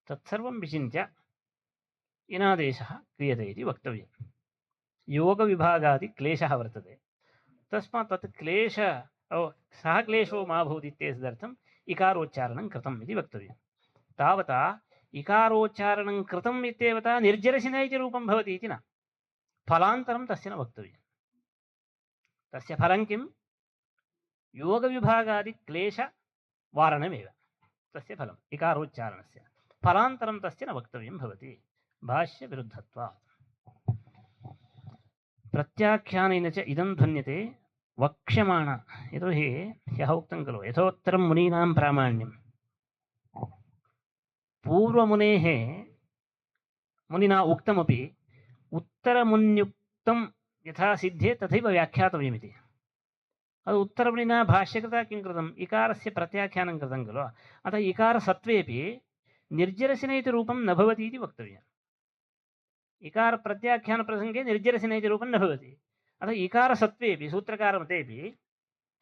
तत्सर्वं विचिन्त्य इनादेशः क्रियते इति वक्तव्यं योगविभागादिक्लेशः वर्तते तस्मात् तत् सः क्लेशो मा भूत् इत्येतदर्थम् इकारोच्चारणं कृतम् इति वक्तव्यं तावता इकारोच्चारणं कृतम् इत्येवता निर्जरसिन इति रूपं भवति इति न। फलान्तरं तस्य न वक्तव्यं। तस्य फलं किं? योगविभागादिक्लेशवारणमेव तस्य फलम् इकारोच्चारणस्य। फलान्तरं तस्य न वक्तव्यं भवति भाष्यविरुद्धत्वात्। प्रत्याख्यानेन च इदं ध्वन्यते वक्ष्यमाण। यतोहि ह्यः उक्तं खलु यथोत्तरं मुनीनां प्रामाण्यं। पूर्वमुनेः मुनिना उक्तमपि उत्तरमुन्युक्तं यथा सिद्धे तथैव व्याख्यातव्यमिति। ಅದು उत्तरमुनिना भाष्यकृता किं कृतम्? इकारस्य प्रत्याख्यानं कृतं खलु। अतः इकारसत्त्वेपि निर्जरसिन इति रूपं न भवति इति वक्तव्यम्। इकारप्रत्याख्यानप्रसङ्गे निर्जरसिन इति रूपं न भवति। अतः इकारसत्त्वेपि सूत्रकारमतेपि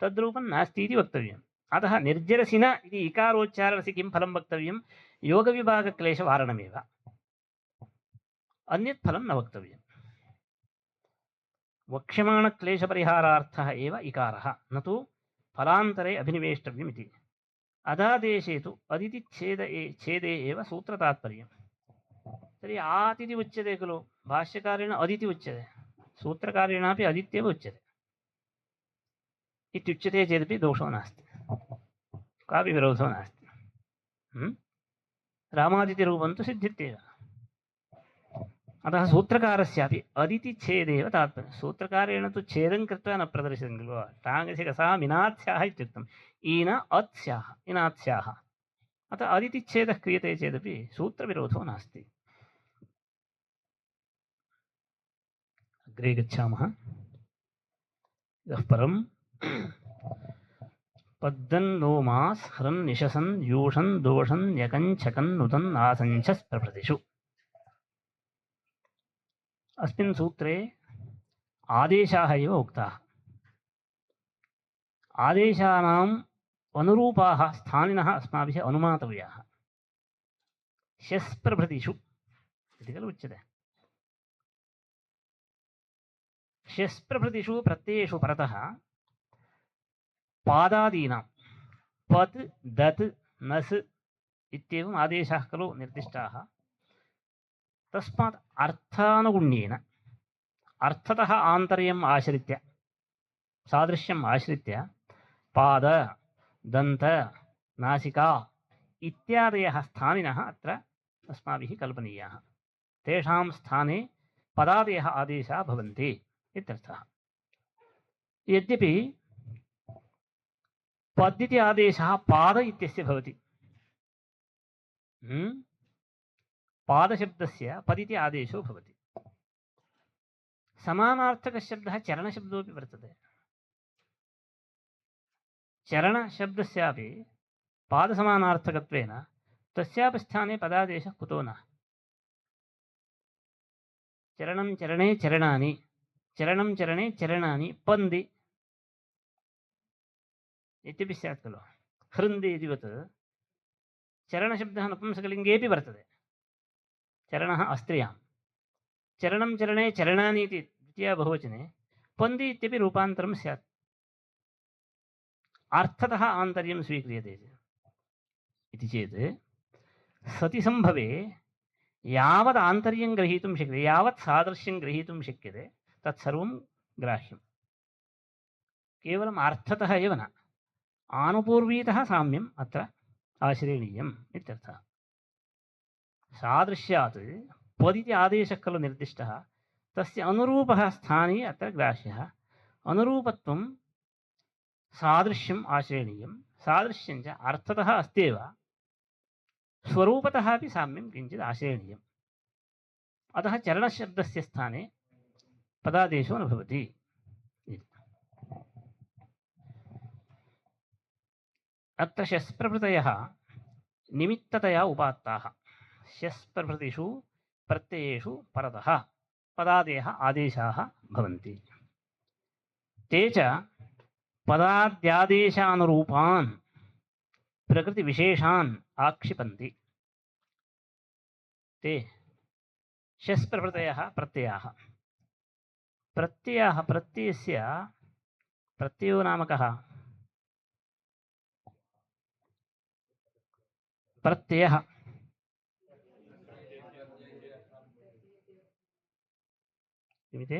तद्रूपं नास्ति इति वक्तव्यम्। अतः निर्जरसिन इति इकारोच्चारणस्य किं फलं वक्तव्यं? योगविभागक्लेशवारणमेव, अन्यत् फलं न वक्तव्यम्। वक्ष्यमाणक्लेशपरिहारार्थः एव इकारः, न तु फलान्तरे अभिनिवेष्टव्यमिति। अदादेशे तु अदितिच्छेदे एव सूत्रतात्पर्यम्। तर्हि आतिथि उच्यते खलु, भाष्यकारेण अदिति उच्यते, सूत्रकारेणापि अदित्येव उच्यते इत्युच्यते चेदपि दोषो नास्ति, कापि विरोधो नास्ति। रामादितिरूपं तु सिद्धित्येव। अतः सूत्रकारस्यापि अदितिच्छेदेव तात्पर्यं। सूत्रकारेण तु छेदं कृत्वा न प्रदर्शितं खलु। टाङसि कसा मिनात् स्याः इत्युक्तम्, ईन अत् स्याः इनात् स्याः। अतः अदितिच्छेदः क्रियते चेदपि सूत्रविरोधो नास्ति। अग्रे गच्छामः। इतः परं पद्दन् लोमास् ह्रन् निशसन् यूषन् दोषन् यकन् छकन् नुतन् आसञ्छस् प्रभृतिषु। अस्मिन् सूत्रे आदेशाः एव उक्ताः। आदेशानाम् अनुरूपाः स्थानिनः अस्माभिः अनुमातव्याः। शस् प्रभृतिषु इति खलु उच्यते। शस् प्रभृतिषु प्रत्ययेषु परतः पादादीनां पत् दत् नस् इत्येवम् आदेशाः खलु निर्दिष्टाः। तस्मात् अर्थानुगुण्येन अर्थतः आन्तर्यम् आश्रित्य सादृश्यम् आश्रित्य पाद दन्त नासिका इत्यादयः स्थानिनः अत्र अस्माभिः कल्पनीयाः। तेषां स्थाने पदादयः आदेशाः भवन्ति इत्यर्थः। यद्यपि पद् इति आदेशः पाद इत्यस्य भवति, पादशब्दस्य पद् इति आदेशो भवति। समानार्थकशब्दः चरणशब्दोऽपि वर्तते। चरणशब्दस्यापि पादसमानार्थकत्वेन तस्यापि स्थाने पदादेशः कुतो न? चरणं चरणे चरणानि, चरणं चरणे चरणानि पन्ति इत्यपि स्यात् खलु। हृन्दि इतिवत् चरणशब्दः नपुंसकलिङ्गेऽपि वर्तते। चरणः अस्त्रियां, चरणं चरणे चरणानि इति द्वितीया बहुवचने पन्ति इत्यपि रूपान्तरं स्यात्। अर्थतः आन्तर्यं स्वीक्रियते इति चेत् सति सम्भवे यावत् आन्तर्यं ग्रहीतुं शक्यते, यावत् सादृश्यं ग्रहीतुं शक्यते तत्सर्वं ग्राह्यं। केवलम् अर्थतः एव न, आनुपूर्वीतः साम्यम् अत्र आश्रयणीयम् इत्यर्थः। सादृश्यात् पदिति आदेशः खलु निर्दिष्टः, तस्य अनुरूपः स्थाने अत्र ग्राह्यः। अनुरूपत्वं सादृश्यम् आश्रयणीयं, सादृश्यं च अर्थतः अस्त्येव, स्वरूपतः अपि साम्यं किञ्चित् आश्रयणीयम्। अतः चरणशब्दस्य स्थाने पदादेशो न भवति। अत्र शस्प्रभृतयः निमित्ततया उपात्ताः। शस्प्रभृतिषु प्रत्ययेषु परतः पदादयः आदेशाः भवन्ति। ते च पदाद्यादेशानुरूपान् प्रकृतिविशेषान् आक्षिपन्ति। ते शस्प्रभृतयः प्रत्ययाः। प्रत्ययः प्रत्ययस्य प्रत्ययो नाम कः? प्रत्ययः किमिति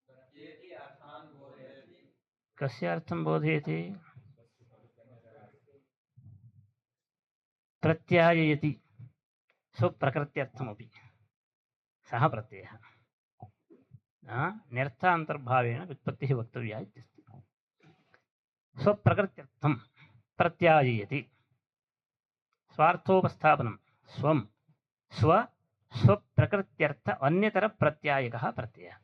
प्रत्येति अर्थान् बोधयति कस्य अर्थं बोधयति प्रत्याययति स्वप्रकृत्यर्थमपि सः प्रत्ययः न्यर्थान्तर्भावेन व्युत्पत्तिः वक्तव्या इत्यस्ति स्वप्रकृत्यर्थं प्रत्याययति स्वार्थोपस्थापनं स्वं स्व स्वप्रकृत्यर्थ अन्यतर प्रत्यायकः प्रत्ययः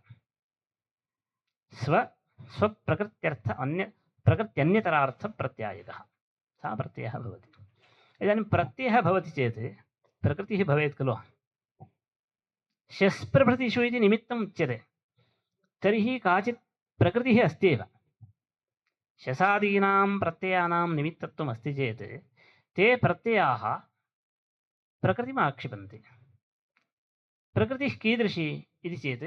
स्वप्रकृत्यर्थ अन्य प्रकृत्यन्यतरार्थ प्रत्यायकः सः प्रत्ययः भवति इदानीं प्रत्ययः भवति चेत् प्रकृतिः भवेत् खलु शस्प्रभृतिषु इति निमित्तम् उच्यते तर्हि काचित् प्रकृतिः अस्ति एव शसादीनां प्रत्ययानां निमित्तत्वम् अस्ति चेत् ते प्रत्ययाः प्रकृतिम् आक्षिपन्ति प्रकृतिः कीदृशी इति चेत्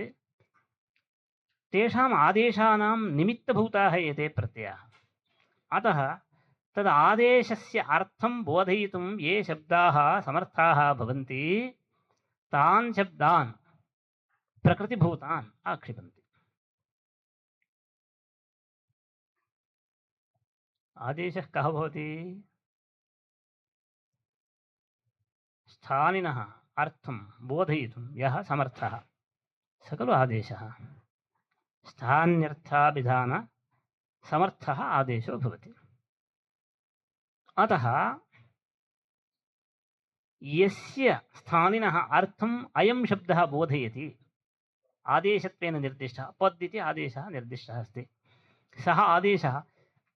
तेषाम् आदेशानां निमित्तभूताः एते प्रत्ययाः अतः तद् आदेशस्य अर्थं बोधयितुं ये शब्दाः समर्थाः भवन्ति तान् शब्दान् प्रकृतिभूतान् आक्षिपन्ति आदेशः कः भवति स्थानिनः अर्थं बोधयितुं यः समर्थः स खलु आदेशः स्थान्यर्थाभिधान समर्थः आदेशो भवति अतः यस्य स्थानिनः अर्थम् अयं शब्दः बोधयति आदेशत्वेन निर्दिष्टः पद् इति आदेशः निर्दिष्टः अस्ति सः आदेशः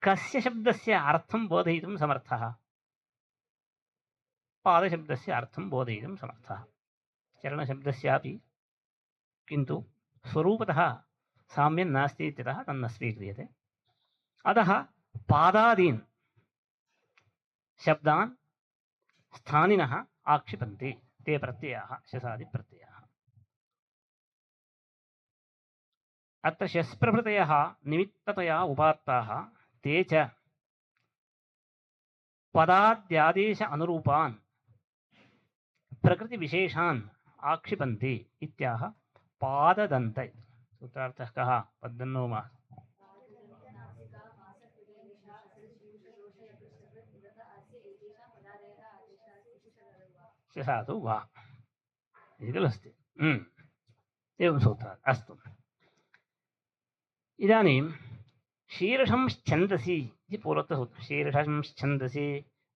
कस्य शब्दस्य अर्थं बोधयितुं समर्थः पादशब्दस्य अर्थं बोधयितुं समर्थः चरणशब्दस्यापि किन्तु स्वरूपतः साम्यं नास्ति इत्यतः तन्न स्वीक्रियते अतः पादादीन् शब्दान् स्थानिनः आक्षिपन्ति ते प्रत्ययाः शसादिप्रत्ययाः अत्र शस्प्रभृतयः निमित्ततया उपात्ताः ते च पदाद्यादेश अनुरूपान् प्रकृतिविशेषान् आक्षिपन्ति इत्याह पाददन्त सूत्रार्थः कः पद्दन्नो मा शसातु वा इति खलु अस्ति एवं सूत्रात् अस्तु इदानीं शीर्षंश्छन्दसि इति पूर्वोक्तसूत्रं शीर्षंश्छन्दसि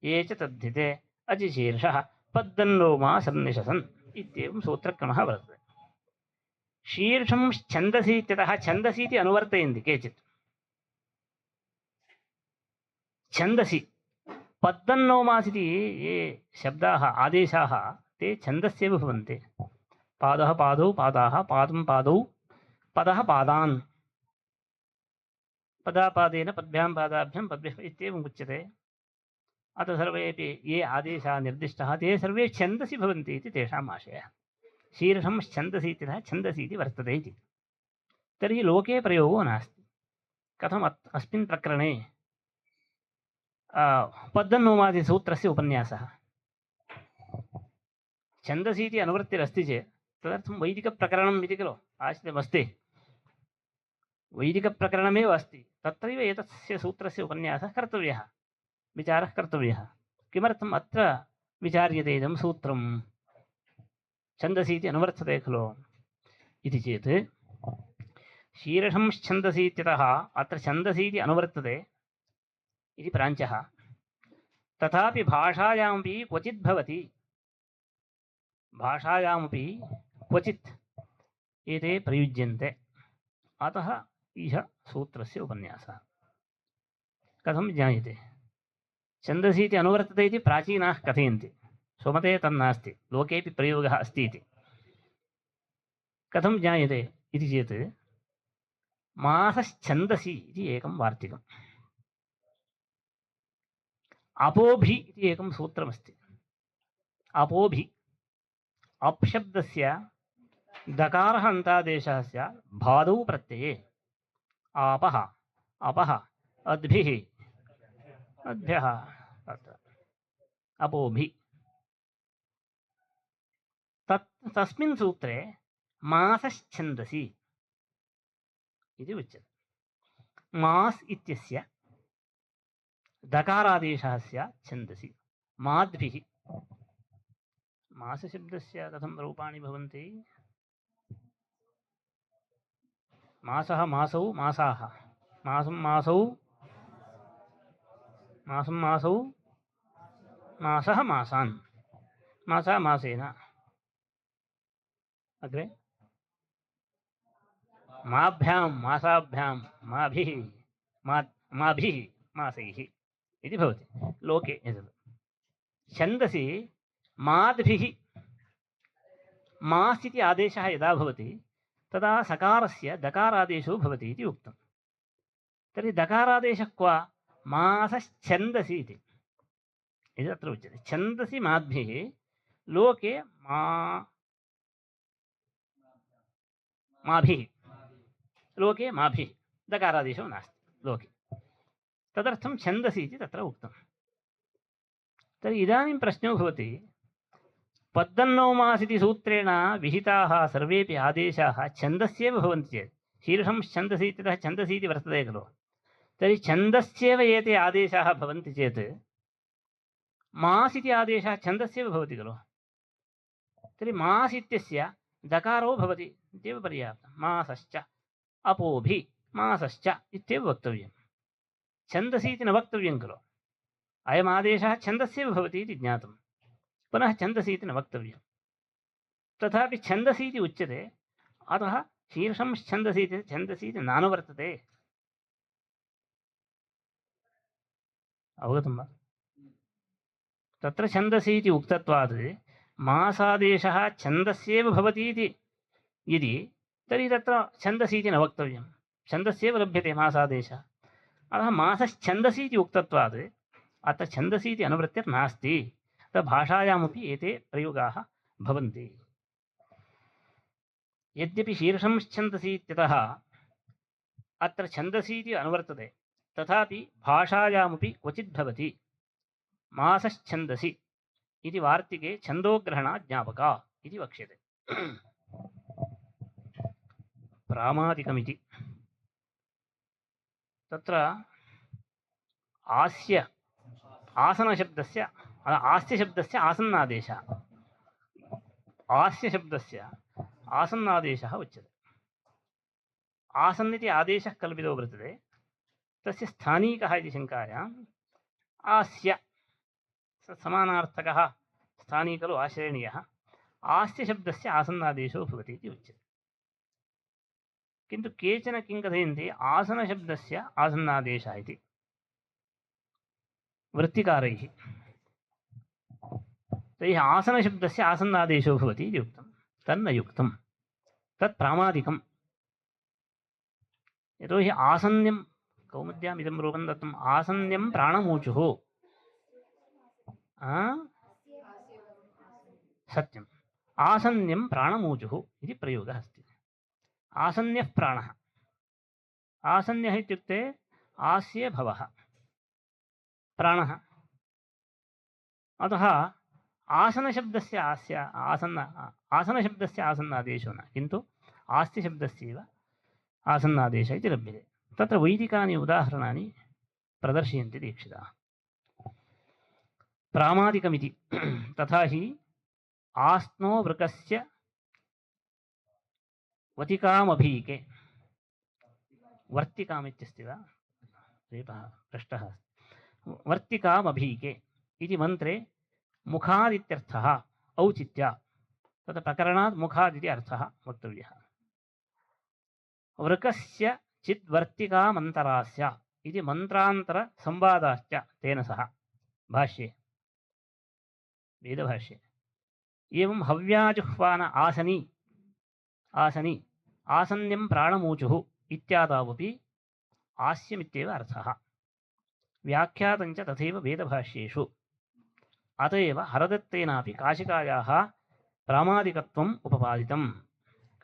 ये च तद्धिते अजिशीर्षः पद्दन्नो मा सन्निशसन् इत्येवं सूत्रक्रमः वर्तते शीर्षंश्छन्दसि इत्यतः छन्दसि इति अनुवर्तयन्ति केचित् छन्दसि पद्दन्नोमासिति ये शब्दाः आदेशाः ते छन्दस्येव भवन्ति पादः पादौ पादाः पादं पादौ पदः पादान् पदापादेन पद्भ्यां पादाभ्यां पद्भ्यः इत्येवम् उच्यते अतः सर्वेपि ये आदेशाः निर्दिष्टाः ते सर्वे छन्दसि भवन्ति इति तेषाम् आशयः शीर्षंश्छन्दसि इत्यतः छन्दसि इति वर्तते इति तर्हि लोके प्रयोगो नास्ति कथम् अस्मिन् प्रकरणे पद्दन्नोमादिसूत्रस्य उपन्यासः छन्दसि इति अनुवृत्तिरस्ति चेत् तदर्थं वैदिकप्रकरणम् इति खलु आश्रितमस्ति वैदिकप्रकरणमेव अस्ति तत्रैव एतस्य सूत्रस्य उपन्यासः कर्तव्यः विचारः कर्तव्यः किमर्थम् अत्र विचार्यते इदं सूत्रं छन्दसि इति अनुवर्तते खलु इति चेत् शीर्षंश्छन्दसि इत्यतः अत्र छन्दसि इति अनुवर्तते इति प्राञ्चः तथापि भाषायामपि क्वचित् भवति भाषायामपि क्वचित् एते प्रयुज्यन्ते अतः इह सूत्रस्य उपन्यासः कथं ज्ञायते छन्दसि इति अनुवर्तते इति प्राचीनाः कथयन्ति स्वमते तन्नास्ति लोकेपि प्रयोगः अस्ति इति कथं ज्ञायते इति चेत् मासश्छन्दसि इति एकं वार्तिकम् अपोभि इति एकं सूत्रमस्ति अपोभि अप्शब्दस्य दकारः अन्तादेशः स्यात् भादौ प्रत्यये आपः अपः अद्भिः अद्भ्यः अपोभि तस्मिन् सूत्रे मासश्छन्दसि इति उच्यते। मास् इत्यस्य दकारादेशः स्यात् छन्दसि माद्भिः। मासशब्दस्य कथं रूपाणि भवन्ति? मासः मासौ मासाः, मासं मासौ मासं मासौ मासः मासान्, मासः मासेन। अग्रे माभ्यां मासाभ्यां माभिः माभिः मासैः इति भवति लोके। एतत् छन्दसि माद्भिः मास् इति आदेशः यदा भवति तदा सकारस्य दकारादेशो भवति इति उक्तं। तर्हि दकारादेशः क्व? मासश्छन्दसि इति अत्र उच्यते। छन्दसि माद्भिः लोके माभिः, लोके माभिः दकारादेशो नास्ति लोके, तदर्थं छन्दसि इति तत्र उक्तं। तर्हि इदानीं प्रश्नो भवति, पद्दन्नो मास् इति सूत्रेण विहिताः सर्वेपि आदेशाः छन्दस्येव भवन्ति चेत्, शीर्षं छन्दसि इत्यतः छन्दसि इति वर्तते खलु, तर्हि छन्दस्येव एते आदेशाः भवन्ति चेत् मास् इति आदेशः छन्दस्येव भवति खलु। तर्हि मास् इत्यस्य दकारो भवति इत्येव पर्याप्तं। मासश्च अपोभि मासश्च इत्येव वक्तव्यं, छन्दसि इति न वक्तव्यं खलु। अयमादेशः छन्दस्येव भवति इति ज्ञातं, पुनः छन्दसि इति न वक्तव्यं। तथापि छन्दसि इति उच्यते, अतः शीर्षं छन्दसि इति छन्दसि इति नानुवर्तते। अवगतं वा? तत्र छन्दसि इति उक्तत्वात् मासादेशः छन्दस्येव भवति इति यदि, तर्हि तत्र छन्दसि इति न वक्तव्यं, छन्दस्येव लभ्यते मासादेशः। अतः मासश्छन्दसि इति उक्तत्वात् अत्र छन्दसि इति अनुवृत्तिर्नास्ति। तत् भाषायामपि एते प्रयोगाः भवन्ति। यद्यपि शीर्षं छन्दसि इत्यतः अत्र छन्दसि इति अनुवर्तते, तथापि भाषायामपि क्वचित् भवति। मासश्छन्दसि इति वार्तिके छन्दोग्रहणात् ज्ञापका इति वक्ष्यते। प्रामादिकमिति तत्र आसनशब्दस्य आस्यशब्दस्य आसन्नादेशः, आस्यशब्दस्य आसन्नादेशः उच्यते। आसन् इति आदेशः कल्पितो वर्तते, तस्य स्थानीकः इति शङ्कायाम् आस्य समानार्थकः स्थानी खलु आश्रयणीयः, आस्यशब्दस्य आसन्नादेशो भवति इति उच्यते। किन्तु केचन किं कथयन्ति, आसनशब्दस्य आसन्नादेशः इति वृत्तिकारैः। तर्हि आसनशब्दस्य आसन्नादेशो भवति इति उक्तं, तन्न युक्तं, तत् प्रामादिकं। यतोहि आसन्यं कौमुद्याम् इदं रूपं दत्तम्, आसन्यं प्राणमूचुः। सत्यम्, आसन्यं प्राणमूचुः इति प्रयोगः अस्ति। आसन्यः प्राणः, आसन्यः इत्युक्ते आस्ये भवः प्राणः। अतः आसनशब्दस्य आसनशब्दस्य आसन्नादेशो न, किन्तु आस्तिशब्दस्यैव आसन्नादेशः इति लभ्यते। तत्र वैदिकानि उदाहरणानि प्रदर्शयन्ति दीक्षिताः। प्रामादिकमिति तथा हि आस्नो वृकस्य वतिकामभीके, वर्तिकामित्यस्ति वा पृष्टः, वर्तिकामभीके इति मन्त्रे मुखादित्यर्थः औचित्या, तत्र प्रकरणात् मुखादिति अर्थः वक्तव्यः। वृकस्य चिद्वर्तिकामन्तरास्य इति मन्त्रान्तरसंवादाश्च तेन सह भाष्ये, वेदभाष्ये। एवं हव्याजुह्वान आसनी आसनी आसन्यं प्राणमूचुः इत्यादावपि आस्यमित्येव अर्थः। व्याख्यातञ्च तथैव वेदभाष्येषु। अत एव हरदत्तेनापि काशिकायाः प्रामादिकत्वम् उपपादितम्।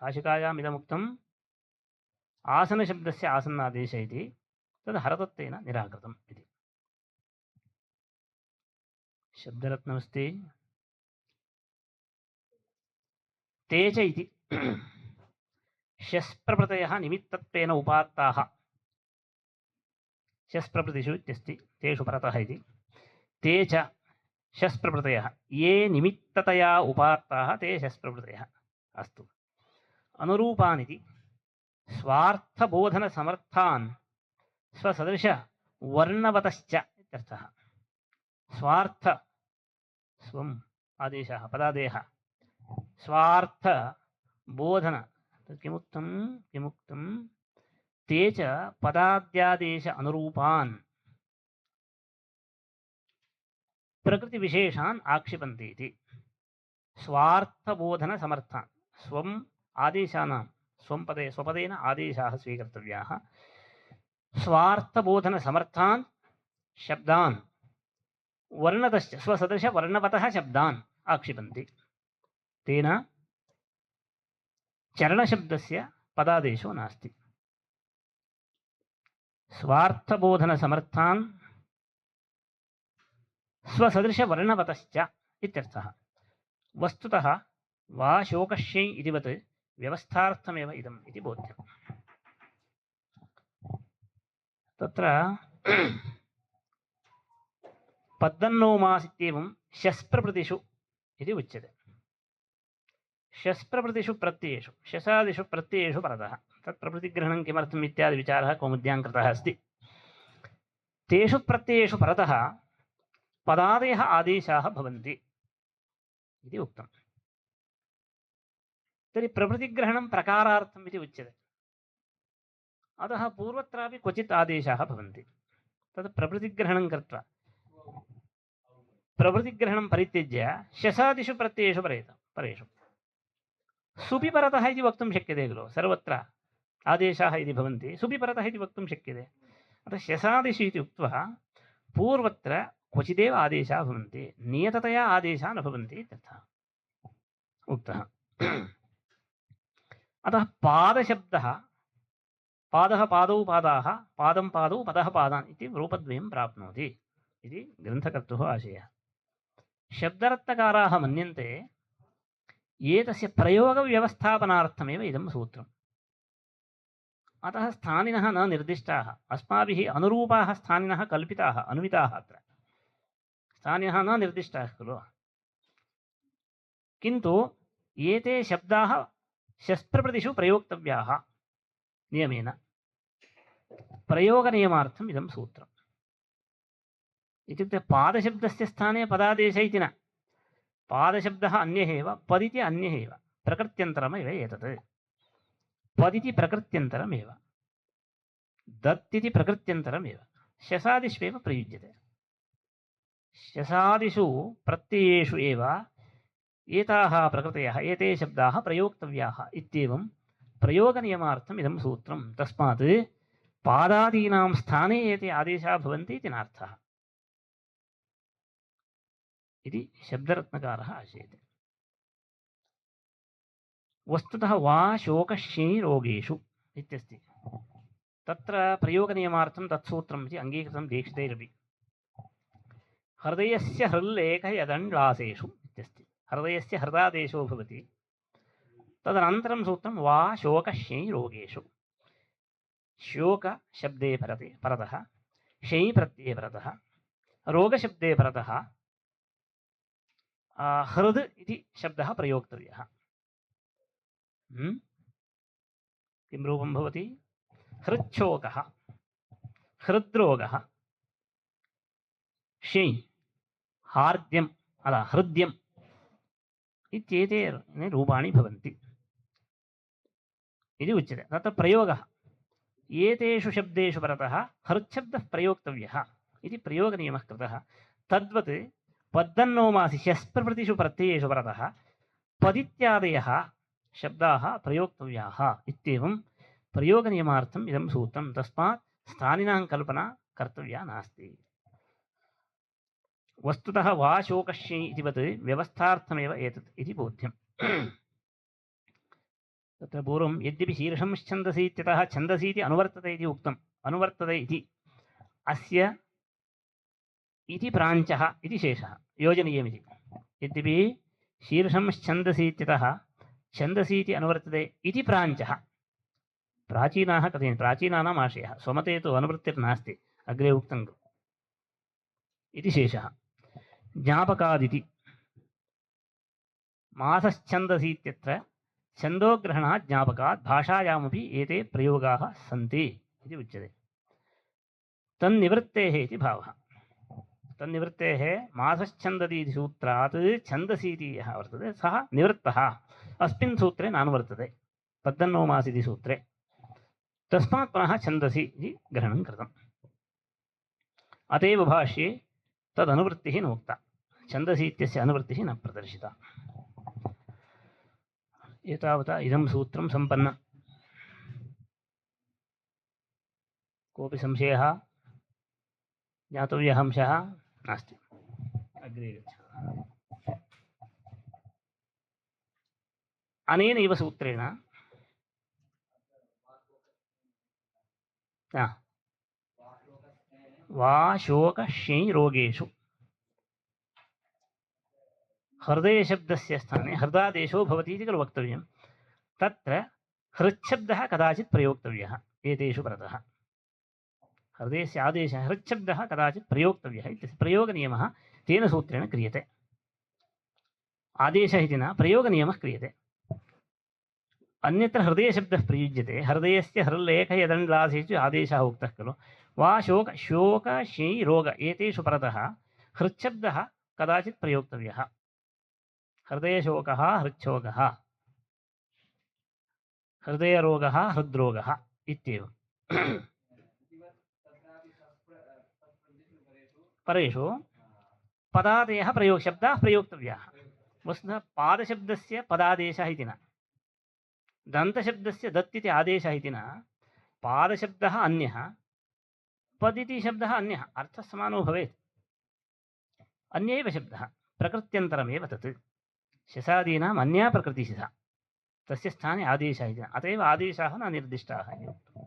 काशिकायाम् इदमुक्तम् आसनशब्दस्य आसन्नादेश इति, तद् हरदत्तेन निराकृतम् इति। शब्दरत्नमस्ति तेज इति। शस्प्रभृतयः निमित्तत्वेन उपात्ताः शस्प्रभृतिषु इत्यस्ति तेषु परतः इति ते च शस्प्रभृतयः ये निमित्ततया उपात्ताः ते शस्प्रभृतयः अस्तु अनुरूपानिति स्वार्थबोधनसमर्थान् स्वसदृशवर्णवतश्च इत्यर्थः स्वार्थ स्वम् आदेशः पदादेशः स्वार्थबोधन किमुक्तं ते च पदाद्यादेश अनुरूपान् प्रकृतिविशेषान् आक्षिपन्ति इति स्वार्थबोधनसमर्थान् स्वम् आदेशानां स्वं पदे स्वपदेन आदेशाः स्वीकर्तव्याः स्वार्थबोधनसमर्थान् शब्दान् वर्णतश्च स्वसदृशवर्णवतः शब्दान् आक्षिपन्ति तेन चरणशब्दस्य पदादेशो नास्ति स्वार्थबोधनसमर्थान् स्वसदृशवर्णवतश्च इत्यर्थः वस्तुतः वा शोकश्यै इतिवत् व्यवस्थार्थमेव इदम् इति बोध्यम् तत्र पद्दन्नोमासित्येवं शस्प्रभृतिषु इति उच्यते शस्प्रभृतिषु प्रत्ययेषु शसादिषु प्रत्ययेषु परतः तत्प्रभृतिग्रहणं किमर्थम् इत्यादि विचारः कौमुद्यां कृतः अस्ति तेषु प्रत्ययेषु परतः पदादयः आदेशाः भवन्ति इति उक्तम् तर्हि प्रभृतिग्रहणं प्रकारार्थम् इति उच्यते अतः पूर्वत्रापि क्वचित् आदेशाः भवन्ति तत् प्रभृतिग्रहणं कृत्वा प्रभृतिग्रहणं परित्यज्य शसादिषु प्रत्ययेषु परेषु सुपि परतः इति वक्तुं शक्यते खलु सर्वत्र आदेशाः इति भवन्ति सुपि परतः इति वक्तुं शक्यते अतः शसादिषु इति उक्त्वा पूर्वत्र क्वचिदेव आदेशाः भवन्ति नियततया आदेशाः न भवन्ति इत्यर्थः उक्तः अतः पादशब्दः पादः पादौ पादाः पादं पादौ पदः पादान् इति रूपद्वयं प्राप्नोति इति ग्रन्थकर्तुः आशयः शब्दरत्नकाराः मन्यन्ते एतस्य प्रयोगव्यवस्थापनार्थमेव इदं सूत्रम् अतः स्थानिनः न निर्दिष्टाः अस्माभिः अनुरूपाः स्थानिनः कल्पिताः अनुमिताः अत्र स्थानिनः न निर्दिष्टाः खलु किन्तु एते शब्दाः शस्प्रभृतिषु प्रयोक्तव्याः नियमेन प्रयोगनियमार्थम् इदं सूत्रम् इत्युक्ते पादशब्दस्य स्थाने पदादेश इति न पादशब्दः अन्यः एव पदिति अन्यः एव प्रकृत्यन्तरमेव एतत् पदिति प्रकृत्यन्तरमेव दत्तिति प्रकृत्यन्तरमेव शसादिष्वेव प्रयुज्यते शसादिषु प्रत्ययेषु एव एताः प्रकृतयः एते शब्दाः प्रयोक्तव्याः इत्येवं प्रयोगनियमार्थम् इदं सूत्रं तस्मात् पादादीनां स्थाने एते आदेशाः भवन्ति इति नार्थः इति शब्दरत्नकारः आशयते वस्तुतः वा शोकश्यैरोगेषु इत्यस्ति तत्र प्रयोगनियमार्थं तत्सूत्रम् इति अङ्गीकृतं दीक्षितैरपि हृदयस्य हृल्लेखयदण्ड्लासेषु इत्यस्ति हृदयस्य हृदादेशो भवति तदनन्तरं सूत्रं वा शोकश्यैरोगेषु शोकशब्दे परतः शै प्रत्यये परतः रोगशब्दे परतः हृद् इति शब्दः प्रयोक्तव्यः किं रूपं भवति हृच्छोकः हृद्रोगः शै हार्द्यम् अला हृद्यम् इत्येते रूपाणि भवन्ति इति उच्यते तत्र प्रयोगः एतेषु शब्देषु परतः हृच्छब्दः प्रयोक्तव्यः इति प्रयोगनियमः कृतः तद्वत् पद्दन्नोमासि शस्प्रभृतिषु प्रत्ययेषु परतः पदित्यादयः शब्दाः प्रयोक्तव्याः इत्येवं प्रयोगनियमार्थम् इदं सूत्रं तस्मात् स्थानिनां कल्पना कर्तव्या नास्ति वस्तुतः वा शोकश्यै इतिवत् व्यवस्थार्थमेव एतत् इति बोध्यम् तत्र पूर्वं यद्यपि शीर्षंश्छन्दसि इत्यतः छन्दसि इति अनुवर्तते इति उक्तम् अनुवर्तते इति अस्य इति प्राञ्चः इति शेषः योजनीयमिति यद्यपि शीर्षंश्छन्दसि इत्यतः छन्दसि इति अनुवर्तते इति प्राञ्चः प्राचीनाः कथयन्ति प्राचीनानाम् आशयः स्वमते तु अनुवृत्तिर्नास्ति अग्रे उक्तं इति शेषः ज्ञापकादिति मासश्छन्दसि इत्यत्र छन्दोग्रहणात् ज्ञापकात् भाषायामपि एते प्रयोगाः सन्ति इति उच्यते तन्निवृत्तेः इति भावः तन्निवृत्तेः मासश्छन्दति इति सूत्रात् छन्दसि इति यः वर्तते सः निवृत्तः अस्मिन् सूत्रे नानुवर्तते पद्दन्नो मास इति सूत्रे तस्मात् पुनः छन्दसि इति ग्रहणं कृतम् अतएव भाष्ये तदनुवृत्तिः नोक्ता छन्दसि इत्यस्य अनुवृत्तिः न प्रदर्शिता एतावता इदं सूत्रं सम्पन्नं कोऽपि संशयः ज्ञातव्यः अंशः नास्ति अग्रे गच्छामः अनेन इव सूत्रेण वा शोकश्ञै रोगेषु हृदयशब्दस्य स्थाने हृदादेशो भवति इति खलु वक्तव्यं तत्र हृच्छब्दः कदाचित् प्रयोक्तव्यः एतेषु परतः हृदयस्य आदेशः हृच्छब्दः कदाचित् प्रयोक्तव्यः इत्यस्य प्रयोगनियमः तेन सूत्रेण क्रियते आदेशः इति न प्रयोगनियमः क्रियते अन्यत्र हृदयशब्दः प्रयुज्यते हृदयस्य हृल्लेखयदण्डलासेषु आदेशः उक्तः खलु वा शोकश्ञै रोग एतेषु परतः हृच्छब्दः कदाचित् प्रयोक्तव्यः हृदयशोकः हृच्छोकः हृदयरोगः हृद्रोगः इत्येवं परेषु पदादयः शब्दाः प्रयोक्तव्याः वस्तुतः पादशब्दस्य पदादेशः इति न दन्तशब्दस्य दत् इति आदेशः इति न पादशब्दः अन्यः पद इति शब्दः अन्यः अर्थः समानो भवेत् अन्य एव शब्दः प्रकृत्यन्तरमेव तत् शशादीनाम् अन्या प्रकृतिः सा तस्य स्थाने आदेशः इति अत एव आदेशाः न निर्दिष्टाः इति उक्तम्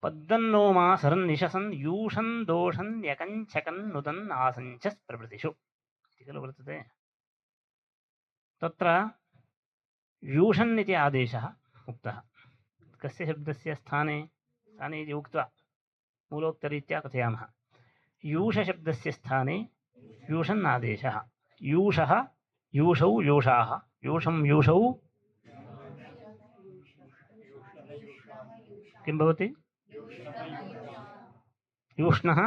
पद्दन्नो मासरन् निशसन् यूषन् दोषन् यकञ्छकन् नुदन् आसञ्चस् प्रभृतिषु इति खलु वर्तते तत्र यूषन् इति आदेशः उक्तः कस्य शब्दस्य स्थाने इति उक्त्वा मूलोक्तरीत्या कथयामः यूषशब्दस्य स्थाने यूषन् आदेशः यूषः यूषौ यूषाः यूषं यूषौ किं भवति यूष्णः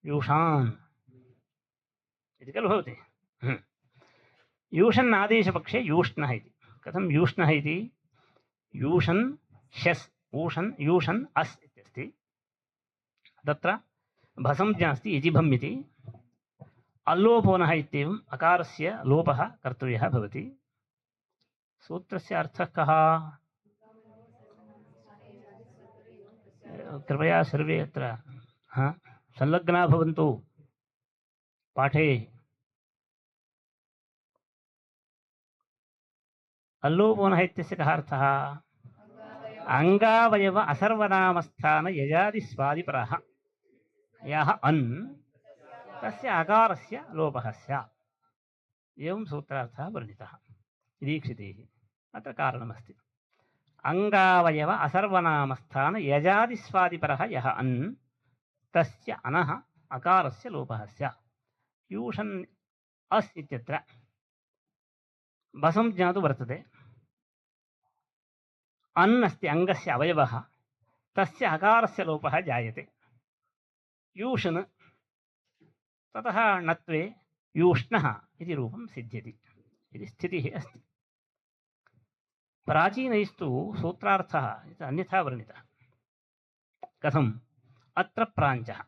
यूषान् इति खलु भवति यूषन् आदेशपक्षे यूष्णः इति कथं यूष्णः इति यूषन् शस् ऊषन् यूषन् अस् इत्यस्ति तत्र भसंज्ञा अस्ति यजिभम् इति अल्लोपोनः इत्येवम् अकारस्य लोपः कर्तव्यः भवति सूत्रस्य अर्थः कः कृपया सर्वे अत्र संलग्ना भवन्तु पाठे अल्लोपोनः इत्यस्य कः अर्थः अंगावयव असर्वनामस्थान यजादिस्वादिपरः यः अन् तस्य अकारस्य लोपः स्यात् एवं सूत्रार्थः वर्णितः निरीक्षितैः अत्र कारणमस्ति अंगावयव असर्वनामस्थान यजादिस्वादिपरः यः अन् तस्य अनः अकारस्य लोपः स्यात् यूषन् अस् इत्यत्र भसंज्ञा तु वर्तते अन् अस्ति अङ्गस्य अवयवः तस्य अकारस्य लोपः जायते यूषन् ततः णत्वे यूष्णः इति रूपं सिद्ध्यति इति स्थितिः अस्ति प्राचीनैस्तु सूत्रार्थः अन्यथा वर्णितः कथम् अत्र प्राञ्चः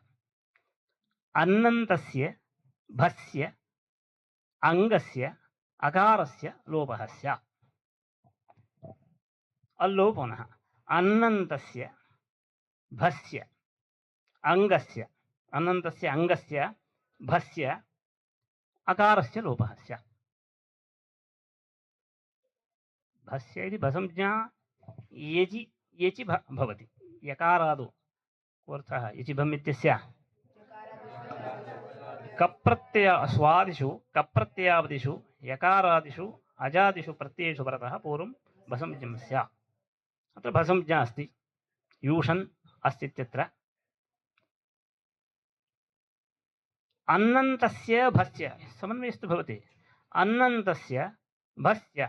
अन्नन्तस्य भस्य अङ्गस्य अकारस्य लोपः स्यात् अल्लोपोनः अन्नन्तस्य भस्य अङ्गस्य भस्य अकारस्य लोपः स्यात् भस्य इति भसंज्ञा यचि भवति यकारादौ अर्थः यचिभम् इत्यस्य कप्रत्यय स्वादिषु कप्रत्ययावदिषु यकारादिषु अजादिषु प्रत्ययेषु परतः पूर्वं भसंज्ञं स्यात्। अत्र भसंज्ञा अस्ति, यूषन् अस्ति इत्यत्र। अन्नन्तस्य भस्य समन्वयस्तु भवति। अन्नन्तस्य भस्य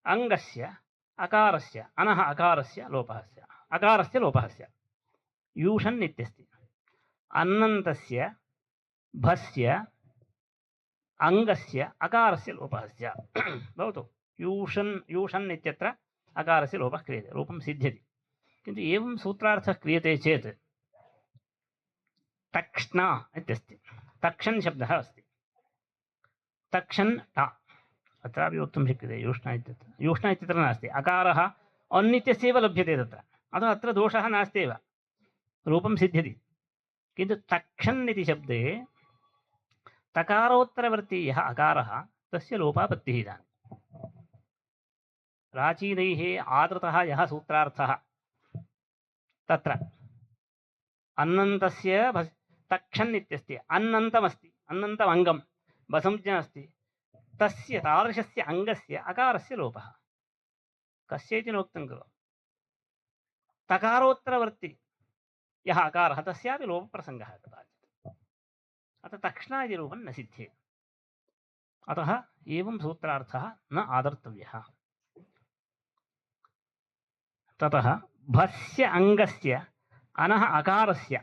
अङ्गस्य अकारस्य अनः अकारस्य लोपः स्यात्। अकारस्य लोपः स्यात्। यूषन् इत्यस्ति। अन्नन्तस्य भस्य अङ्गस्य अकारस्य लोपः स्यात्। भवतु यूषन् इत्यत्र अकारस्य लोपः क्रियते, रूपं सिद्ध्यति। किन्तु एवं सूत्रार्थः क्रियते चेत् तक्ष्णा इत्यस्ति, तक्षन् शब्दः अस्ति, तक्षन् टा अत्रापि वक्तुं शक्यते यूष्णा इत्यत्र। यूष्णा इत्यत्र नास्ति, अकारः अन् इत्यस्यैव लभ्यते तत्र, अतः अत्र दोषः नास्त्येव, रूपं सिद्ध्यति। किन्तु तक्षन् इति शब्दे तकारोत्तरवर्ती यः अकारः तस्य लोपापत्तिः इदानीं। प्राचीनैः आदृतः यः सूत्रार्थः तत्र अन्नन्तस्य तक्षन् इत्यस्ति, अन्नन्तमस्ति, अन्नन्तमङ्गं भसंज्ञा अस्ति, तस्य तादृशस्य अङ्गस्य अकारस्य लोपः। कस्य इति नोक्तं खलु, तकारोत्तरवर्ती यः अकारः तस्यापि लोपप्रसङ्गः कदाचित्। अतः तक्ष्णा इति रूपं न सिद्ध्येत्। अतः एवं सूत्रार्थः न आदर्तव्यः। ततः भस्य अङ्गस्य अनः अकारस्य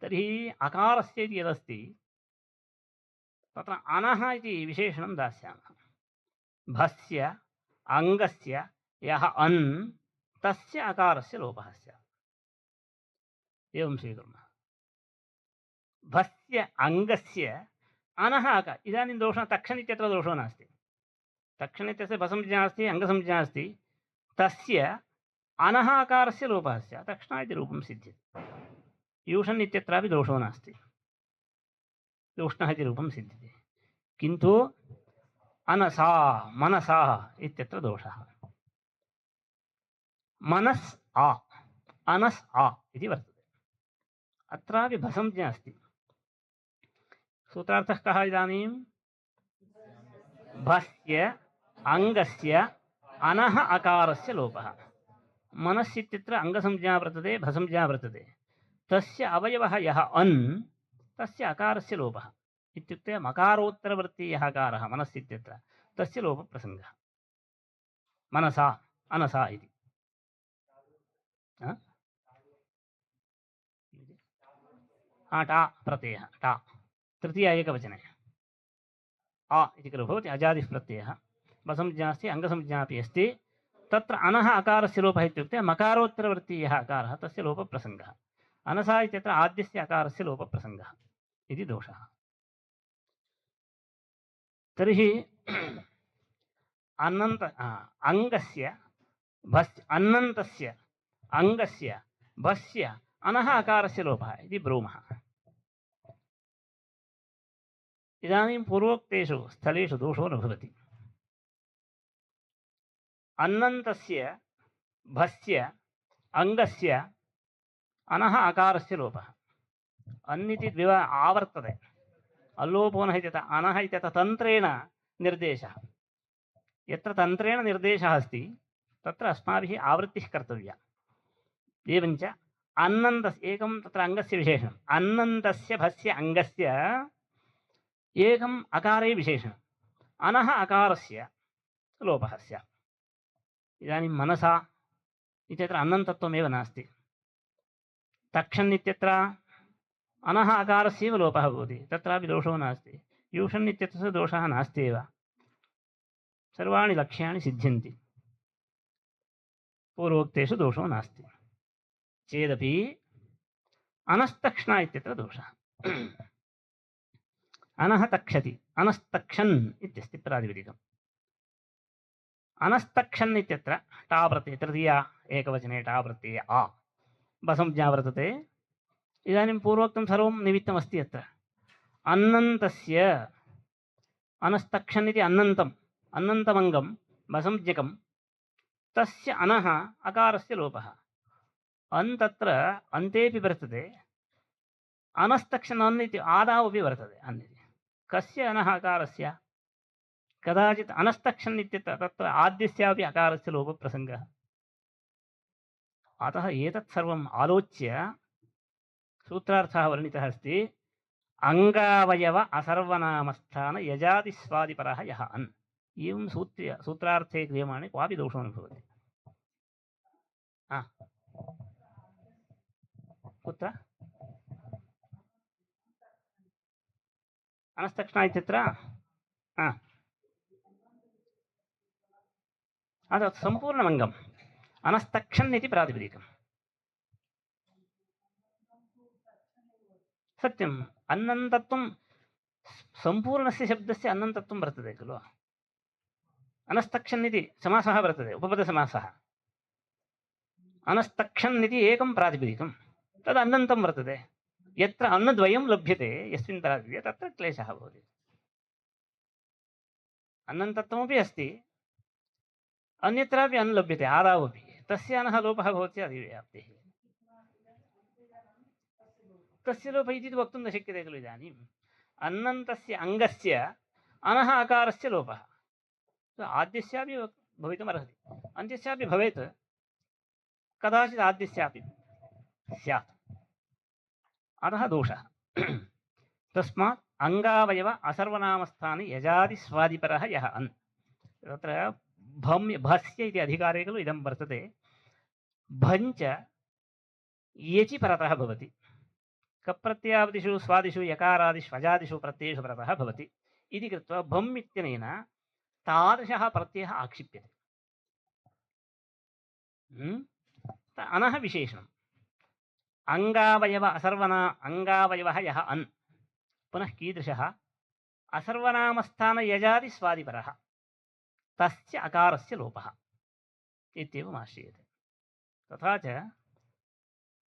तर्हि अकारस्य इति यदस्ति तत्र अनः इति विशेषणं दास्यामः। भस्य अङ्गस्य यः अन् तस्य अकारस्य लोपः स्यात्। एवं स्वीकुर्मः। भस्य अङ्गस्य अनः अकार, इदानीं दोषः तक्षन् इत्यत्र दोषो नास्ति। तक्षन् इत्यस्य भसंज्ञा अस्ति, अङ्गसंज्ञा अस्ति, तस्य अनः अकारस्य लोपः स्यात्, तक्ष्णा इति रूपं सिद्ध्यति। यूषन् इत्यत्रापि दोषो नास्ति, यूष्णः इति रूपं सिद्ध्यति। किन्तु अनसा मनसा इत्यत्र दोषः। मनस् आ अनस् आ इति वर्तते, अत्रापि भसंज्ञा अस्ति। सूत्रार्थः कः इदानीं? भस्य अङ्गस्य अनः अकारस्य लोपः। मनस् इत्यत्र अङ्गसंज्ञा वर्तते, भसंज्ञा वर्तते, तस्य अवयवः यः अन् तस्य अकारस्य लोपः। इत्युक्ते मकारोत्तरवर्ती यः अकारः मनस् इत्यत्र तस्य लोपप्रसङ्गः। मनसा अनसा इति। टा प्रत्ययः, टा तृतीया एकवचने आ इति खलु भवति, अजादिः प्रत्ययः। भसंज्ञा अस्ति, अङ्गसंज्ञा अपि अस्ति, तत्र अनः अकारस्य लोपः इत्युक्ते मकारोत्तरवर्ती यः अकारः तस्य लोपप्रसङ्गः। अनसा इत्यत्र आद्यस्य अकारस्य लोपप्रसङ्गः इति दोषः। तर्हि अङ्गस्य भस्य अन्नन्तस्य अङ्गस्य भस्य अनः अकारस्य लोपः इति ब्रूमः। इदानीं पूर्वोक्तेषु स्थलेषु दोषो न भवति। अन्नन्तस्य भस्य अङ्गस्य अनः अकारस्य लोपः। अन् इति आवर्तते, अल्लोपो नः इत्यतः अनः इत्यतः तन्त्रेण निर्देशः। यत्र तन्त्रेण निर्देशः अस्ति तत्र अस्माभिः आवृत्तिः कर्तव्या। एवञ्च अन्नन्तस्य एकं तत्र अङ्गस्य विशेषणम्, अन्नन्तस्य भस्य अङ्गस्य एकम् अकारे विशेषणम्, अनः अकारस्य लोपः स्यात्। इदानीं मनसा इत्यत्र अन्नन्तत्वमेव नास्ति। तक्षन् इत्यत्र अनः अकारस्यैव लोपः भवति, तत्रापि दोषो नास्ति। यूषन् इत्यत्र दोषः नास्त्येव, सर्वाणि लक्ष्याणि सिद्ध्यन्ति, पूर्वोक्तेषु दोषो नास्ति चेदपि अनस्तक्ष्णा इत्यत्र दोषः। अनः तक्षति, अनस्तक्षन् इत्यस्ति प्रातिपदिकम्। अनस्तक्षन् इत्यत्र टा प्रत्यय, तृतीया एकवचने टा प्रत्यय आ भसंज्ञा वर्तते। इदानीं पूर्वोक्तं सर्वं निमित्तमस्ति अत्र। अन्नन्तस्य अनस्तक्षन् इति अन्नन्तम्, अन्नन्तमङ्गं भसंज्ञकं, तस्य अनः अकारस्य लोपः। अन् तत्र अन्तेपि वर्तते, अनस्तक्षण अन् इति आदावपि वर्तते अन् इति कस्य अनः अकारस्य कदाचित् अनस्तक्षन् इत्यत्र तत्र आद्यस्यापि अकारस्य लोपप्रसङ्गः अतः एतत् सर्वम् आलोच्य सूत्रार्थः वर्णितः अस्ति अङ्गावयव असर्वनामस्थान यजादिस्वादिपरः यः अन् एवं सूत्रार्थे क्रियमाणे क्वापि दोषो न भवति कुत्र अनस्तक्षण इत्यत्र सम्पूर्णमङ्गम् अनस्तक्षन् इति प्रातिपदिकम् सत्यम् अन्नन्तत्वं सम्पूर्णस्य शब्दस्य अन्नन्तत्वं वर्तते खलु अनस्तक्षन् इति समासः वर्तते उपपदसमासः अनस्तक्षन् इति एकं प्रातिपदिकं तद् अन्नन्तं वर्तते यत्र अन्नद्वयं लभ्यते यस्मिन् प्रातिपदिके तत्र क्लेशः भवति अन्नन्तत्वमपि अस्ति अन्यत्रापि अन् लभ्यते आदावपि तस्य अनः लोपः भवति अधिव्याप्तिः तस्य लोपः इति वक्तुं न शक्यते खलु इदानीम् अन्नन्तस्य अङ्गस्य अनः अकारस्य लोपः आद्यस्यापि भवितुमर्हति अन्त्यस्यापि भवेत् कदाचित् आद्यस्यापि स्यात् अतः दोषः तस्मात् अङ्गावयव असर्वनामस्थाने यजादिस्वादिपरः यः अन् तत्र भस्य इति अधिकारे खलु इदं वर्तते भञ्च यचि परतः भवति कप्रत्ययावदिषु स्वादिषु यकारादिषु अजादिषु प्रत्ययेषु परतः भवति इति कृत्वा भम् इत्यनेन तादृशः प्रत्ययः आक्षिप्यते अनः विशेषणम् अङ्गावयव अङ्गावयवः यः अन् पुनः कीदृशः असर्वनामस्थान यजादिस्वादिपरः तस्य अकारस्य लोपः इत्येवम् आश्रियते तथा च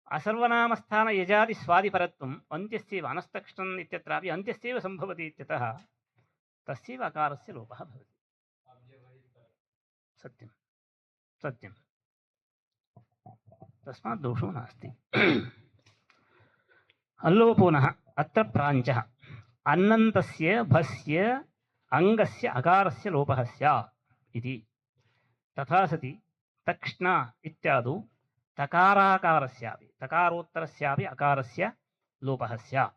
असर्वनामस्थान यजादिस्वादिपरत्वम् अन्त्यस्यैव अनस्तक्षणम् इत्यत्रापि अन्त्यस्यैव सम्भवति इत्यतः तस्यैव अकारस्य लोपः भवति सत्यं सत्यं तस्मात् दोषो नास्ति अल्लोपोनः अत्र प्राञ्चः अन्नन्तस्य भस्य अङ्गस्य अकारस्य लोपः स्यात् इति तथा सति तक्ष्ण इत्यादौ तकाराकारस्यापि तकारोत्तरस्यापि अकारस्य लोपः स्यात्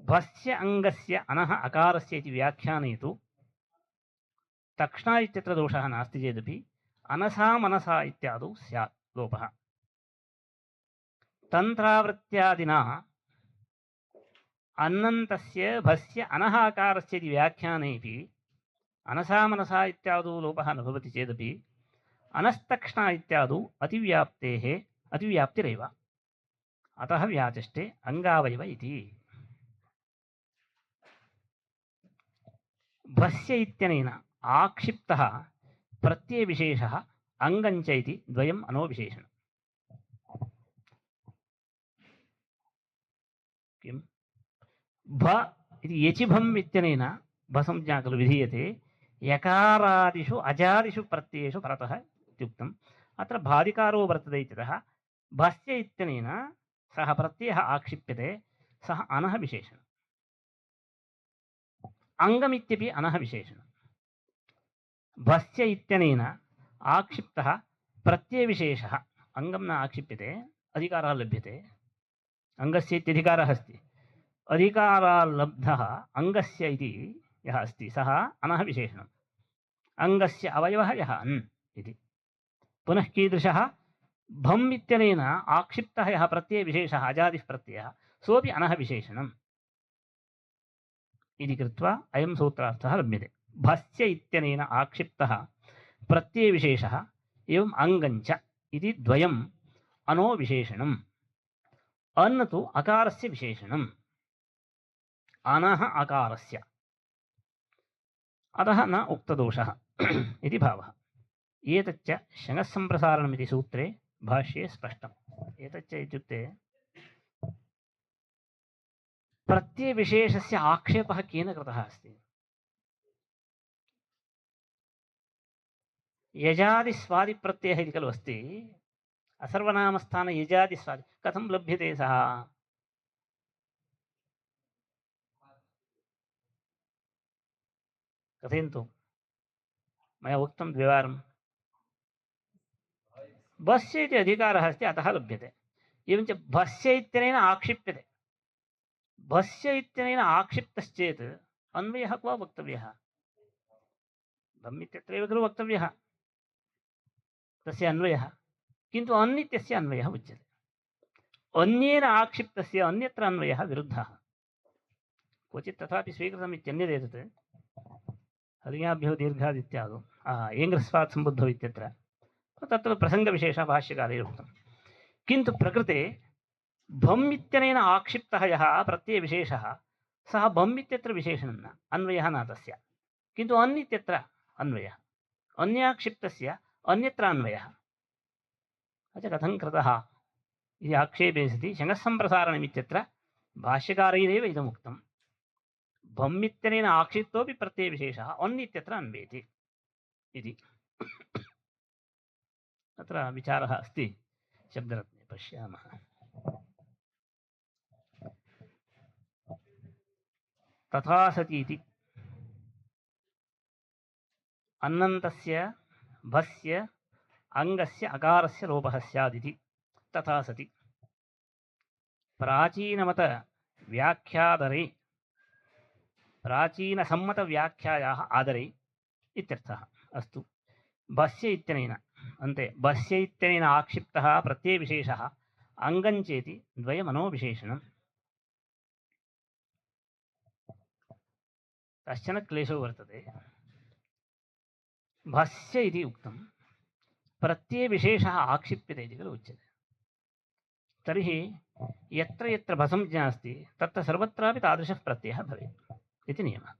भस्य अङ्गस्य अनः अकारस्य इति व्याख्याने तु तक्ष्ण इत्यत्र दोषः नास्ति चेदपि अनसा मनसा इत्यादौ स्यात् लोपः तन्त्रावृत्त्यादिना अन्नन्तस्य भस्य अनः अकारस्य इति व्याख्यानेऽपि अनसा मनसा इत्यादौ लोपः न भवति चेदपि अनस्तक्ष्ण इत्यादौ अतिव्याप्तिरेव अतः व्याचष्टे अङ्गावयव इति भस्य इत्यनेन आक्षिप्तः प्रत्ययविशेषः अङ्गञ्च इति द्वयम् अनोविशेषणम् किं भ इति यचिभम् इत्यनेन भसंज्ञा खलु विधीयते यकारादिषु अजादिषु प्रत्ययेषु परतः इत्युक्तम् अत्र बाधिकारो वर्तते इत्यतः भस्य इत्यनेन सः प्रत्ययः आक्षिप्यते सः अनः विशेषणम् अङ्गमित्यपि अनः विशेषणम् भस्य इत्यनेन आक्षिप्तः प्रत्ययविशेषः अङ्गं न आक्षिप्यते अधिकारः लभ्यते अङ्गस्य इत्यधिकारः अस्ति अधिकाराल्लब्धः अङ्गस्य इति यः अस्ति सः अनः विशेषणम् अङ्गस्य अवयवः यः अन् इति पुनः कीदृशः भम् इत्यनेन आक्षिप्तः यः प्रत्ययविशेषः अजादिः प्रत्ययः सोऽपि अनः विशेषणम् इति कृत्वा अयं सूत्रार्थः लभ्यते भस्य इत्यनेन आक्षिप्तः प्रत्ययविशेषः एवम् अङ्गञ्च इति द्वयम् अनो विशेषणम् अन् तु अकारस्य विशेषणम् अनः अकारस्य अतः न उक्तदोषः इति भावः एतच्च शनस्सम्प्रसारणमिति सूत्रे भाष्ये स्पष्टम् एतच्च इत्युक्ते प्रत्ययविशेषस्य आक्षेपः केन कृतः अस्ति यजादिस्वादिप्रत्ययः इति खलु अस्ति असर्वनामस्थान यजादिस्वादि कथं लभ्यते सः कथयन्तु मया उक्तं द्विवारं भस्य इति अधिकारः अस्ति अतः लभ्यते एवञ्च भस्य इत्यनेन आक्षिप्यते भस्य इत्यनेन आक्षिप्तश्चेत् अन्वयः क्व वक्तव्यः भम् इत्यत्रैव खलु वक्तव्यः तस्य अन्वयः किन्तु अन् इत्यस्य अन्वयः उच्यते अन्येन आक्षिप्तस्य अन्यत्र अन्वयः विरुद्धः क्वचित् तथापि स्वीकृतम् इत्यन्यदेतत् हर्याभ्यो दीर्घादित्यादौ एङ्ग्रस्वात् सम्बुद्धौ इत्यत्र तत्र प्रसङ्गविशेषः भाष्यकारेण उक्तं किन्तु प्रकृते भम् इत्यनेन आक्षिप्तः यः प्रत्ययविशेषः सः भम् इत्यत्र विशेषणं न अन्वयः न तस्य किन्तु अन् इत्यत्र अन्वयः अन्याक्षिप्तस्य अन्यत्र अन्वयः च कथं कृतः इति आक्षेपे सति शङ्खसम्प्रसारणमित्यत्र भाष्यकारैरेव इदमुक्तं भम् इत्यनेन आक्षिप्तोऽपि प्रत्ययविशेषः अन् इत्यत्र अन्वयति इति अत्र विचारः अस्ति शब्दरत्ने पश्यामः तथा सति इति अन्नन्तस्य भस्य अङ्गस्य अकारस्य लोपः स्यादिति तथा सति प्राचीनमत व्याख्यादरे प्राचीनसम्मतव्याख्यायाः आदरे इत्यर्थः अस्तु भस्य इत्यनेन अन्ते भस्य इत्यनेन आक्षिप्तः प्रत्ययविशेषः अङ्गञ्चेति द्वयमनोविशेषणम् कश्चन क्लेशो वर्तते भस्य इति उक्तं प्रत्ययविशेषः आक्षिप्यते इति खलु उच्यते तर्हि यत्र यत्र भसंज्ञा अस्ति तत्र सर्वत्रापि तादृशः प्रत्ययः भवेत् इति नियमः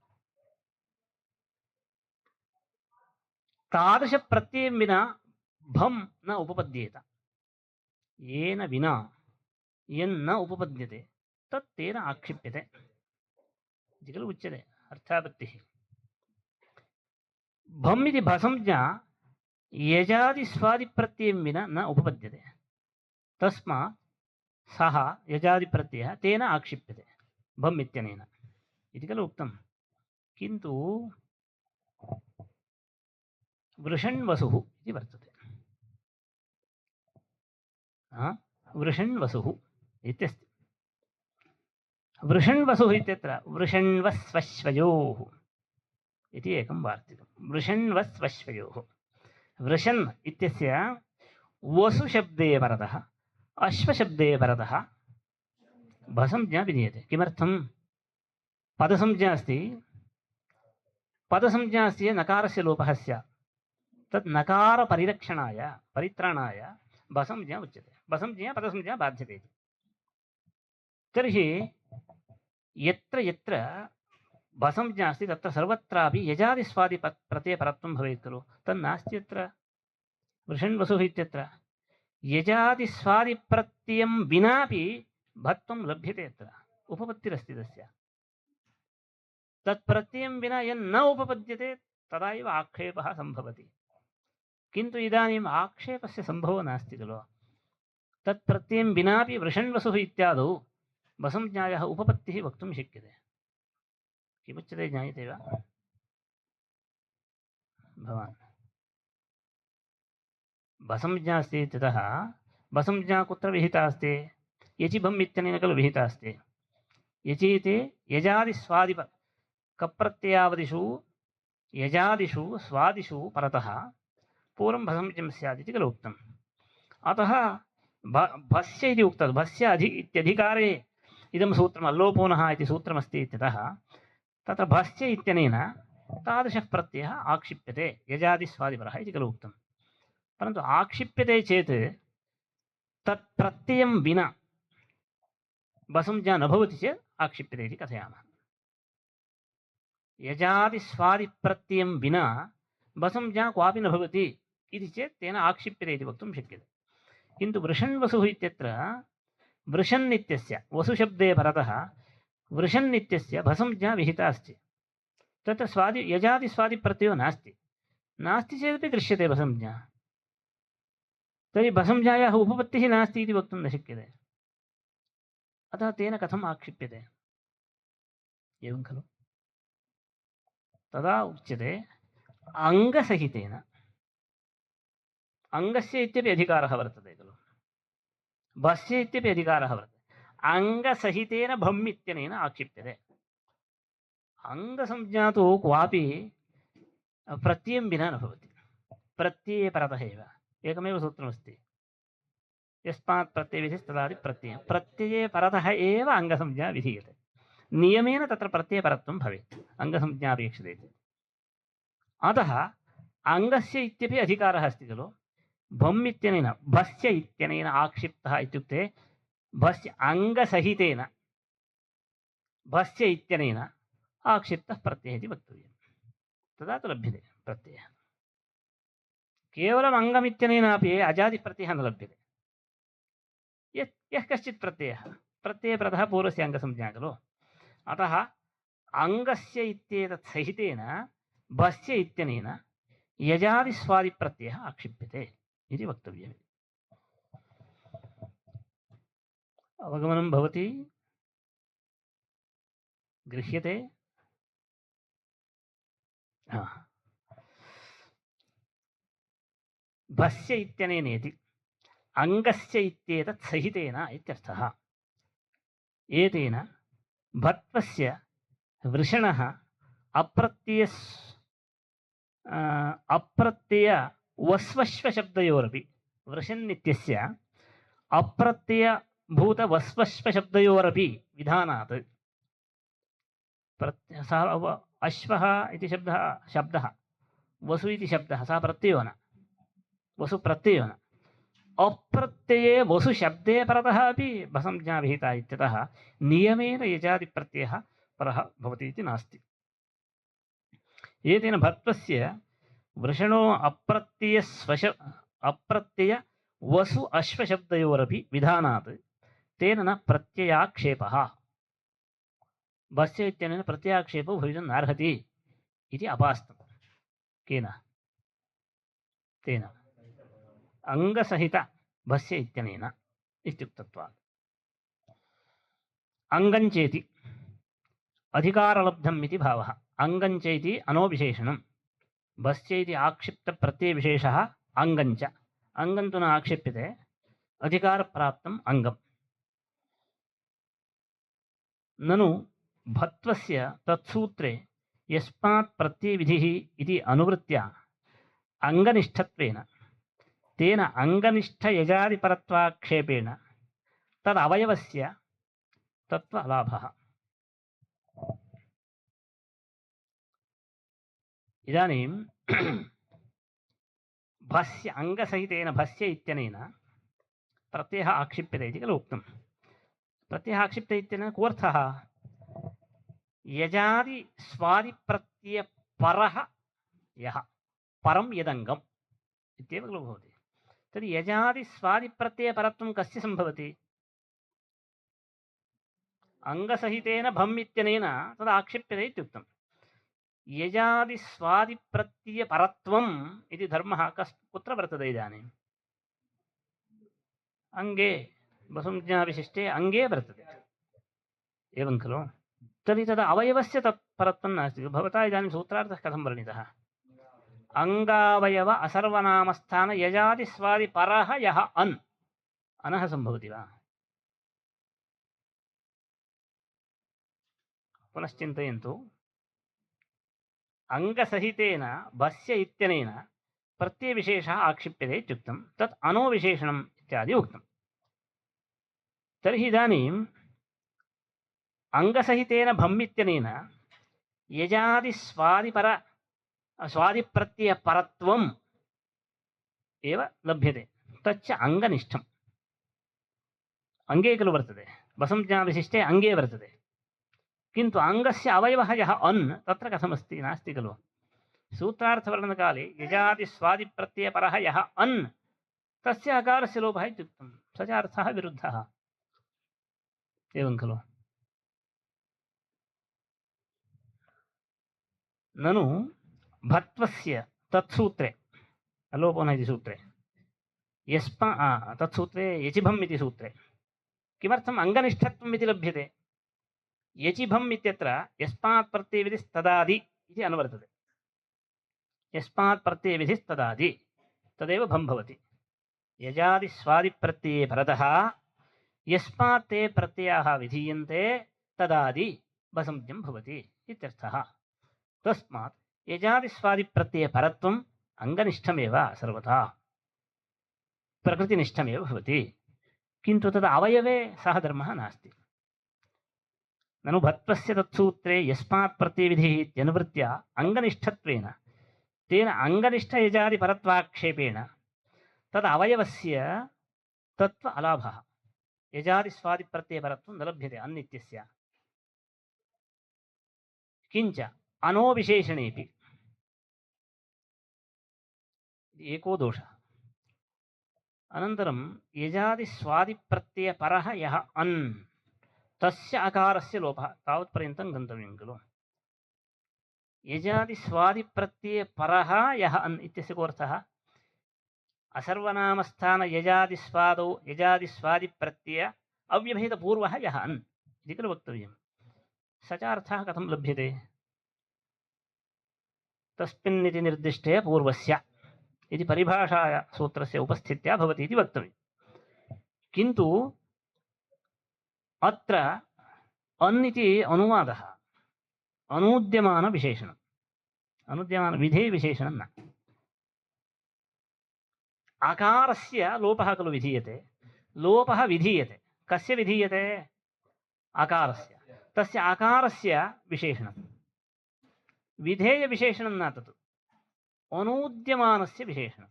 तादृशप्रत्ययं विना भं न उपपद्येत येन विना यन्न उपपद्यते तत् तेन आक्षिप्यते इति खलु उच्यते अर्थापत्तिः भम् इति भसंज्ञा यजादिस्वादिप्रत्ययं विना न उपपद्यते तस्मात् सः यजादिप्रत्ययः तेन आक्षिप्यते भम् इत्यनेन इति खलु उक्तं किन्तु वृषण्वसुः इति वर्तते वृषण्वसुः इत्यस्ति वृषण्वसुः इत्यत्र वृषण्वस्वश्वयोः इति एकं वार्तिकं वृषण्वस्वश्वयोः वृषन् इत्यस्य वसुशब्दे परतः अश्वशब्दे परतः भसंज्ञा विधीयते किमर्थं पदसंज्ञा अस्ति नकारस्य लोपः स्यात् तत् नकारपरिरक्षणाय परित्राणाय भसंज्ञा उच्यते भसंज्ञा पदसंज्ञा बाध्यते इति तर्हि यत्र यत्र भसंज्ञा अस्ति तत्र सर्वत्रापि यजादिस्वादि प्रत्ययपरत्वं भवेत् खलु तन्नास्ति यत्र वृषण्वसुः इत्यत्र यजादिस्वादिप्रत्ययं विनापि भत्वं लभ्यते अत्र उपपत्तिरस्ति तस्य तत्प्रत्ययं विना यन्न उपपद्यते तदा एव आक्षेपः सम्भवति किन्तु इदानीम् आक्षेपस्य सम्भवो नास्ति खलु तत्प्रत्ययं विनापि वृषण्वसुः इत्यादौ भसंज्ञायाः उपपत्तिः वक्तुं शक्यते किमुच्यते ज्ञायते वा भवान् भसंज्ञा अस्ति इत्यतः भसंज्ञा कुत्र विहिता अस्ति यचिभम् इत्यनेन खलु विहिता अस्ति यचीति यजादिस्वादिप कप्रत्ययावदिषु यजादिषु स्वादिषु परतः पूर्वं भसंज्ञं स्यात् इति खलु उक्तम् अतः भस्य इति उक्तः भस्य इत्यधिकारे इदं सूत्रम् अल्लोपोनः इति सूत्रमस्ति इत्यतः तत्र भस्य इत्यनेन तादृशः प्रत्ययः आक्षिप्यते यजादिस्वादिपरः इति खलु उक्तं परन्तु आक्षिप्यते चेत् तत्प्रत्ययं विना भसंज्ञा न भवति चेत् आक्षिप्यते इति कथयामः यजादिस्वादिप्रत्ययं विना भसंज्ञा क्वापि न भवति इति चेत् तेन आक्षिप्यते इति वक्तुं शक्यते किन्तु वृषण्वसुः इत्यत्र वृषन् इत्यस्य वसुशब्दे परतः वृषन् इत्यस्य भसंज्ञा विहिता अस्ति तत्र यजादिस्वादिप्रत्ययो नास्ति चेदपि दृश्यते भसंज्ञा तर्हि भसंज्ञायाः उपपत्तिः नास्ति इति वक्तुं न शक्यते अतः तेन कथम् आक्षिप्यते एवं खलु तदा उच्यते अङ्गसहितेन अङ्गस्य इत्यपि अधिकारः वर्तते खलु भस्य इत्यपि अधिकारः वर्तते अङ्गसहितेन भम् इत्यनेन आक्षिप्यते अङ्गसंज्ञा तु क्वापि प्रत्ययं विना न भवति प्रत्यये परतः एव एकमेव सूत्रमस्ति यस्मात् प्रत्ययविधिस्तदादि प्रत्ययः प्रत्यये परतः एव अङ्गसंज्ञा विधीयते नियमेन तत्र प्रत्ययपरत्वं भवेत् अङ्गसंज्ञापेक्षते इति अतः अङ्गस्य इत्यपि अधिकारः अस्ति खलु भम् इत्यनेन भस्य इत्यनेन आक्षिप्तः इत्युक्ते भस्य अङ्गसहितेन भस्य इत्यनेन आक्षिप्तः प्रत्ययः इति वक्तव्यं तदा तु लभ्यते प्रत्ययः केवलम् अङ्गमित्यनेनापि अजादिप्रत्ययः न लभ्यते यः कश्चित् प्रत्ययः प्रत्ययपरतः पूर्वस्य अङ्गसंज्ञा खलु अतः अङ्गस्य इत्येतत् सहितेन भस्य इत्यनेन यजादिस्वादिप्रत्ययः आक्षिप्यते इति वक्तव्यम् अवगमनं भवति गृह्यते भस्य इत्यनेनेति अङ्गस्य इत्येतत् सहितेन इत्यर्थः एतेन भत्वस्य वृषणः अप्रत्यय वस्वश्वशब्दयोरपि वृषन् इत्यस्य अप्रत्ययभूतवस्वश्वशब्दयोरपि विधानात् सः अश्वः इति शब्दः वसु इति शब्दः सः प्रत्ययो न वसु प्रत्ययो न अप्रत्यये वसु शब्दे परतः अपि भसंज्ञा विहिता इत्यतः नियमेन यजादिप्रत्ययः परः भवति इति नास्ति एतेन भत्वस्य वृषणो अप्रत्यय वसु अश्वशब्दयोरपि विधानात् तेन न प्रत्ययाक्षेपः भस्य इत्यनेन प्रत्ययाक्षेपो भवितुं नार्हति इति अपास्तम् केन तेन अङ्गसहित भस्य इत्यनेन इत्युक्तत्वात् अङ्गञ्चेति अधिकारलब्धम् इति भावः अङ्गञ्चेति अनोविशेषणं भस्य इति आक्षिप्तप्रत्ययविशेषः अङ्गञ्च अङ्गं तु न आक्षिप्यते अधिकारप्राप्तम् अङ्गम् ननु भत्वस्य तत्सूत्रे यस्मात् प्रत्ययविधिः इति अनुवृत्य अङ्गनिष्ठत्वेन तेन अङ्गनिष्ठयजादिपरत्वाक्षेपेण तदवयवस्य तत्त्वलाभः इदानीं भस्य अङ्गसहितेन भस्य इत्यनेन प्रत्ययः आक्षिप्यते इति खलु उक्तं प्रत्ययः आक्षिप्यते इत्यनेन कोऽर्थः यजादि स्वादिप्रत्ययपरः यः परं यदङ्गम् इत्येव खलु भवति तर्हि यजादि स्वादिप्रत्ययपरत्वं कस्य सम्भवति अङ्गसहितेन भम् इत्यनेन तद् आक्षिप्यते इत्युक्तं यजादि स्वादिप्रत्ययपरत्वम् इति धर्मः कुत्र वर्तते इदानीम् अङ्गे वसुज्ञाविशिष्टे अङ्गे वर्तते एवं खलु तर्हि तद् अवयवस्य तत् परत्वं नास्ति भवता इदानीं सूत्रार्थः कथं वर्णितः अङ्गावयव असर्वनामस्थान यजादिस्वादिपरः यः अन् अनः सम्भवति वा पुनश्चिन्तयन्तु अङ्गसहितेन भस्य इत्यनेन प्रत्ययविशेषः आक्षिप्यते इत्युक्तं तत् अनोविशेषणम् इत्यादि उक्तं तर्हि इदानीम् अङ्गसहितेन भम् इत्यनेन स्वादिप्रत्ययपरत्वम् एव लभ्यते तच्च अङ्गनिष्ठम् अङ्गे खलु वर्तते वसंज्ञाविशिष्टे अङ्गे वर्तते किन्तु अङ्गस्य अवयवः यः अन् तत्र कथमस्ति नास्ति खलु सूत्रार्थवर्णनकाले यजादिस्वादिप्रत्ययपरः यः अन् तस्य अकारस्य लोपः इत्युक्तं स च अर्थः विरुद्धः एवं खलु ननु भत्वस्य तत्सूत्रे अलोपो न इति सूत्रे तत्सूत्रे यचिभम् इति सूत्रे किमर्थम् अङ्गनिष्ठत्वम् इति लभ्यते यचिभम् इत्यत्र यस्मात् प्रत्ययविधिस्तदादि इति अनुवर्तते। यस्मात् प्रत्ययविधिस्तदादि तदेव भं भवति। यजादिस्वादिप्रत्यये परतः यस्मात् ते प्रत्ययाः विधीयन्ते तदादि बसंज्ञं भवति इत्यर्थः। तस्मात् यजादिस्वादिप्रत्ययपरत्वम् अङ्गनिष्ठमेव सर्वथा प्रकृतिनिष्ठमेव भवति, किन्तु तद् अवयवे सः धर्मः नास्ति। ननु भत्वस्य तत्सूत्रे यस्मात् प्रत्ययविधिः इत्यनुवृत्त्या अङ्गनिष्ठत्वेन तेन अङ्गनिष्ठयजादिपरत्वाक्षेपेण तद् अवयवस्य तत्त्व अलाभः। यजादिस्वादिप्रत्ययपरत्वं न लभ्यते अन्नित्यस्य। किञ्च अनोविशेषणेऽपि एको दोषः। अनन्तरं यजादिस्वादिप्रत्ययपरः यः अन् तस्य अकारस्य लोपः, तावत्पर्यन्तं गन्तव्यं खलु। यजादिस्वादिप्रत्ययपरः यः अन् इत्यस्य को अर्थः? असर्वनामस्थान यजादिस्वादौ यजादिस्वादिप्रत्यय अव्यभेदपूर्वः यः अन् इति खलु वक्तव्यं। स च अर्थः कथं लभ्यते? तस्मिन्निति निर्दिष्टे पूर्वस्य इति परिभाषाया सूत्रस्य उपस्थित्या भवति इति वक्तव्यं। किन्तु अत्र अन् इति अनुवादः अनूद्यमानविशेषणम्, अनुद्यमानविधेयविशेषणं न। आकारस्य लोपः खलु विधीयते। लोपः विधीयते, कस्य विधीयते? आकारस्य। तस्य आकारस्य विशेषणं विधेयविशेषणं न, तत् अनूद्यमानस्य विशेषणम्।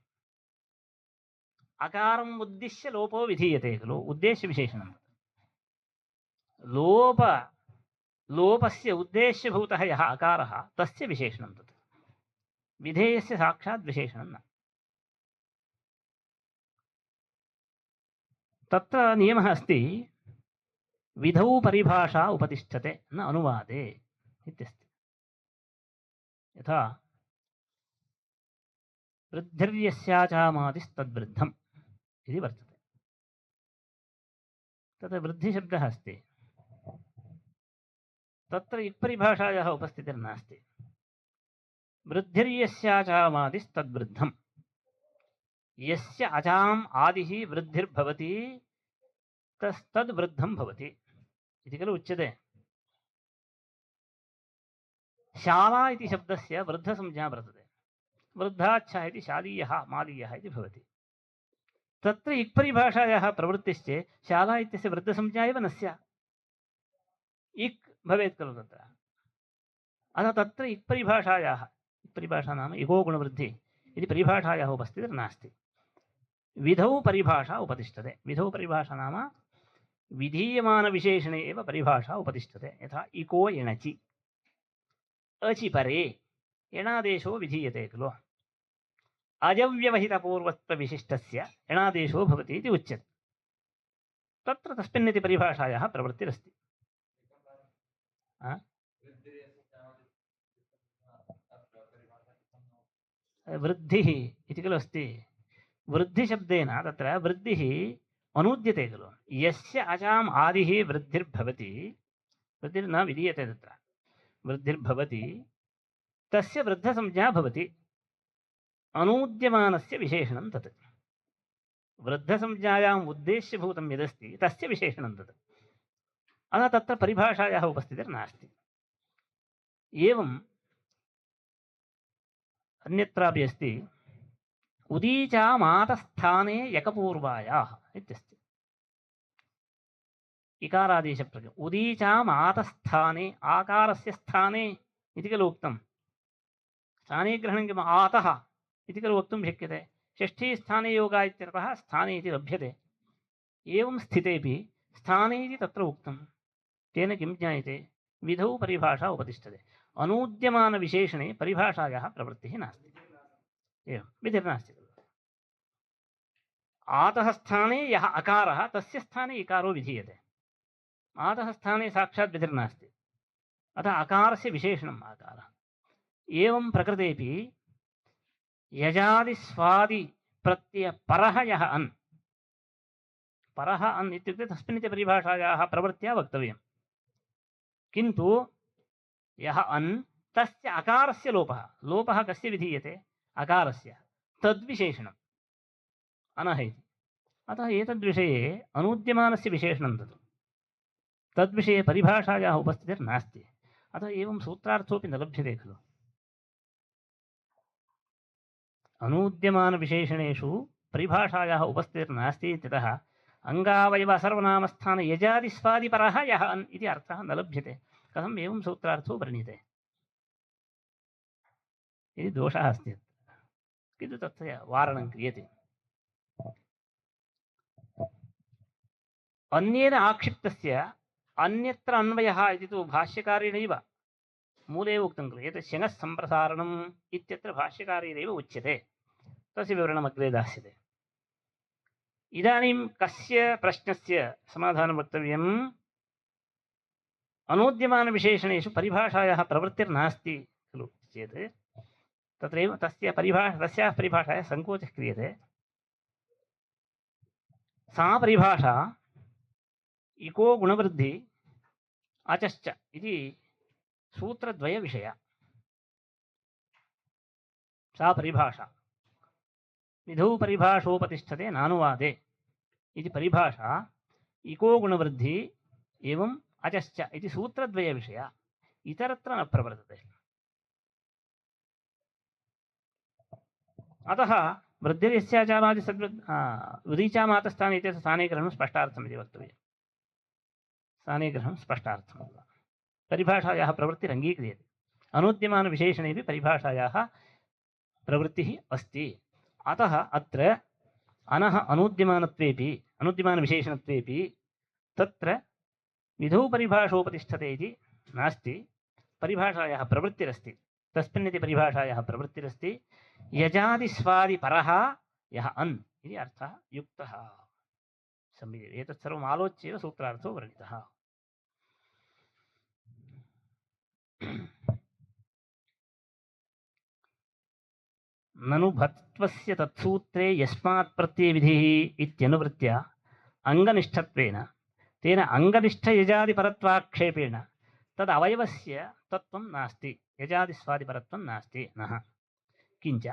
अकारम् उद्दिश्य लोपो विधीयते खलु, उद्देश्यविशेषणं। लोपस्य उद्देश्यभूतः यः अकारः तस्य विशेषणं तत्, विधेयस्य साक्षात् विशेषणं न। तत्र नियमः अस्ति, विधौ परिभाषा उपतिष्ठते न अनुवादे इत्यस्ति। यथा वृद्धिर्यस्याचामादिस्तद्वृद्धम् इति वर्तते। तत्र वृद्धिशब्दः अस्ति, तत्र इक्परिभाषायाः उपस्थितिर्नास्ति। वृद्धिर्यस्याचामादिस्तद्वृद्धम्, यस्य अचाम् आदिः वृद्धिर्भवति तद्वृद्धं भवति इति खलु उच्यते। शाला इति शब्दस्य वृद्धसंज्ञा वर्तते। वृद्धाच्छः इति शालीयः मालीयः इति भवति। तत्र इक्परिभाषायाः प्रवृत्तिश्चेत् शाला इत्यस्य वृद्धसंज्ञा एव न स्यात्, इक् भवेत् खलु तत्र। अतः तत्र इक्परिभाषायाः, इक्परिभाषा नाम इको गुणवृद्धि इति परिभाषायाः उपस्थितिर्नास्ति। विधौ परिभाषा उपतिष्ठते। विधौ परिभाषा नाम विधीयमानविशेषणे एव परिभाषा उपतिष्ठते। यथा इको एणचि, अचि परे एणादेशो विधीयते खलु। अजव्यवहितपूर्वत्वविशिष्टस्य एणादेशो भवति इति उच्यते। तत्र तस्मिन्निति परिभाषायाः प्रवृत्तिरस्ति। वृद्धिः इति खलु अस्ति। वृद्धिशब्देन तत्र वृद्धिः अनूद्यते खलु। यस्य अचाम् आदिः वृद्धिर्भवति, वृद्धिर्न विधीयते, तत्र वृद्धिर्भवति तस्य वृद्धसंज्ञा भवति, अनूद्यमानस्य विशेषणं तत्। वृद्धसंज्ञायाम् उद्देश्यभूतं यदस्ति तस्य विशेषणं तत्। अतः तत्र परिभाषायाः उपस्थितिर्नास्ति। एवम् अन्यत्रापि अस्ति, उदीचामातस्थाने यकपूर्वायाः इत्यस्ति। इकारादेशप्रत्ययः उदीचामातस्थाने, आकारस्य स्थाने इति खलु उक्तं। स्थाने ग्रहणं किम्? आतः इति खलु वक्तुं शक्यते। षष्ठी स्थाने योगा इत्यर्थः स्थाने इति लभ्यते। एवं स्थितेपि स्थाने इति तत्र उक्तं। तेन किं ज्ञायते? विधौ परिभाषा उपतिष्ठते। अनूद्यमानविशेषणे परिभाषायाः प्रवृत्तिः नास्ति। एवं विधिर्नास्ति। आतः स्थाने यः अकारः तस्य स्थाने इकारो विधीयते। आतः स्थाने साक्षात् विधिर्नास्ति, अतः अकारस्य विशेषणम् आकारः। एवं प्रकृतेपि यजादिस्वादिप्रत्ययपरः यः अन्, परः अन् इत्युक्ते तस्मिन्निति परिभाषायाः प्रवृत्त्या वक्तव्यं। किन्तु यः अन् तस्य अकारस्य लोपः लोपः कस्य विधीयते अकारस्य तद्विशेषणम् अनः इति अतः एतद्विषये अनूद्यमानस्य विशेषणं तद्विषये परिभाषायाः उपस्थितिर्नास्ति अतः एवं सूत्रार्थोऽपि न लभ्यते खलु अनूद्यमानविशेषणेषु परिभाषायाः उपस्थितिर्नास्ति इत्यतः अङ्गावयव सर्वनामस्थान यजादिस्वादिपरः यः अन् इति अर्थः न लभ्यते कथम् एवं सूत्रार्थो वर्ण्यते इति दोषः अस्ति किन्तु तस्य वारणं क्रियते अन्येन आक्षिप्तस्य अन्यत्र अन्वयः इति तु भाष्यकारेणैव मूले उक्तं खलु एतत् शनः सम्प्रसारणम् इत्यत्र भाष्यकारेणैव उच्यते तस्य विवरणम् अग्रे दास्यते इदानीं कस्य प्रश्नस्य समाधानं वक्तव्यम् अनूद्यमानविशेषणेषु परिभाषायाः प्रवृत्तिर्नास्ति खलु चेत् तत्रैव तस्याः परिभाषायाः सङ्कोचः क्रियते सा परिभाषा इको गुणवृद्धि अचश्च इति सूत्रद्वयविषया सा परिभाषा विधौ परिभाषोपतिष्ठते नानुवादे इति परिभाषा इको गुणवृद्धि एवं अचश्च इति सूत्रद्वयविषया इतरत्र न प्रवर्तते अतः वृद्धिर्यस्याचारादि उदीचामातस्थाने इत्यस्य स्थानीग्रहणं स्पष्टार्थम् इति वक्तव्यम् स्थानीग्रहणं स्पष्टार्थम् परिभाषायाः प्रवृत्तिरङ्गीक्रियते अनूद्यमानविशेषणेपि परिभाषायाः प्रवृत्तिः अस्ति अतः अत्र अनः अनूद्यमानविशेषणत्वेपि तत्र विधौ परिभाषोपतिष्ठते इति नास्ति परिभाषायाः प्रवृत्तिरस्ति तस्मिन्निति परिभाषायाः प्रवृत्तिरस्ति यजादिस्वादिपरः यः अन् इति अर्थः युक्तः सम्यक् एतत् सर्वम् आलोच्य एव सूत्रार्थो वर्णितः ननु भत्वस्य तत्सूत्रे यस्मात् प्रत्ययविधिः इत्यनुवृत्त्या अङ्गनिष्ठत्वेन तेन अङ्गनिष्ठयजादिपरत्वाक्षेपेण तद् अवयवस्य तत्त्वं नास्ति यजादिस्वादिपरत्वं नास्ति नः किञ्च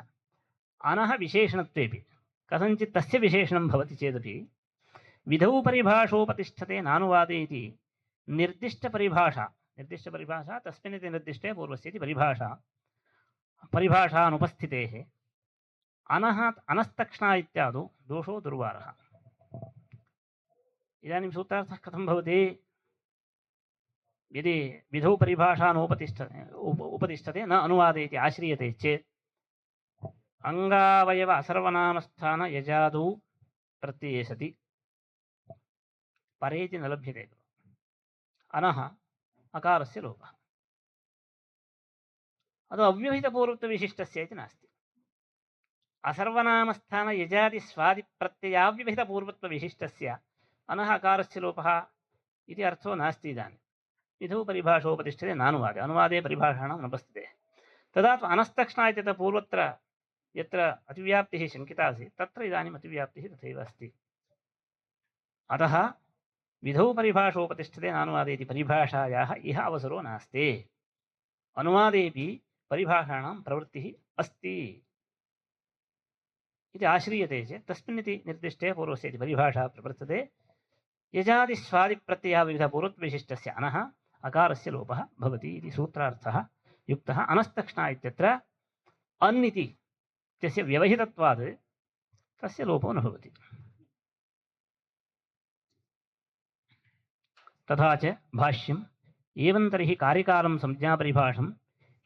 अनः विशेषणत्वेपि कथञ्चित् तस्य विशेषणं भवति चेदपि विधौ परिभाषोपतिष्ठते नानुवादे इति निर्दिष्टपरिभाषा तस्मिन्निति निर्दिष्टे पूर्वस्येति परिभाषानुपस्थितेः अनस्तक्ष्णा इत्यादौ दोषो दुर्वारः इदानीं सूत्रार्थः कथं भवति यदि विधौ परिभाषा उपतिष्ठते न अनुवादे इति आश्रीयते चेत् अंगावयव असर्वनामस्थान यजादौ प्रत्यये सति परेति न लभ्यते अनः अकारस्य लोपः अदु अव्यवहितपूर्वत्वविशिष्टस्य इति नास्ति असर्वनामस्थान यजादि स्वादि प्रत्ययाव्यवहितपूर्वत्वविशिष्टस्य अनः अकारस्य लोपः इति अर्थो नास्ति इदानीं विधौ परिभाषोपतिष्ठते नानुवादे अनुवादे परिभाषाणां अनुपस्थिते तदा तु अनस्तक्ष्णा इत्यतः पूर्वत्र यत्र अतिव्याप्तिः शङ्किता आसीत् तत्र इदानीम् अतिव्याप्तिः तथैव अस्ति अतः विधौ परिभाषोपतिष्ठते नानुवादे इति परिभाषायाः इह अवसरो नास्ति अनुवादेपि परिभाषाणां प्रवृत्तिः अस्ति इति आश्रीयते चेत् तस्मिन्निति निर्दिष्टे पूर्वस्येति परिभाषा प्रवर्तते यजादिस्वादिप्रत्ययः विविधपूर्वत्वविशिष्टस्य अनः अकारस्य लोपः भवति इति सूत्रार्थः युक्तः अनस्तक्ष्णा इत्यत्र अन् इति तस्य व्यवहितत्वात् तस्य लोपो न भवति तथा च भाष्यम् एवं तर्हि कार्यकालं संज्ञापरिभाषं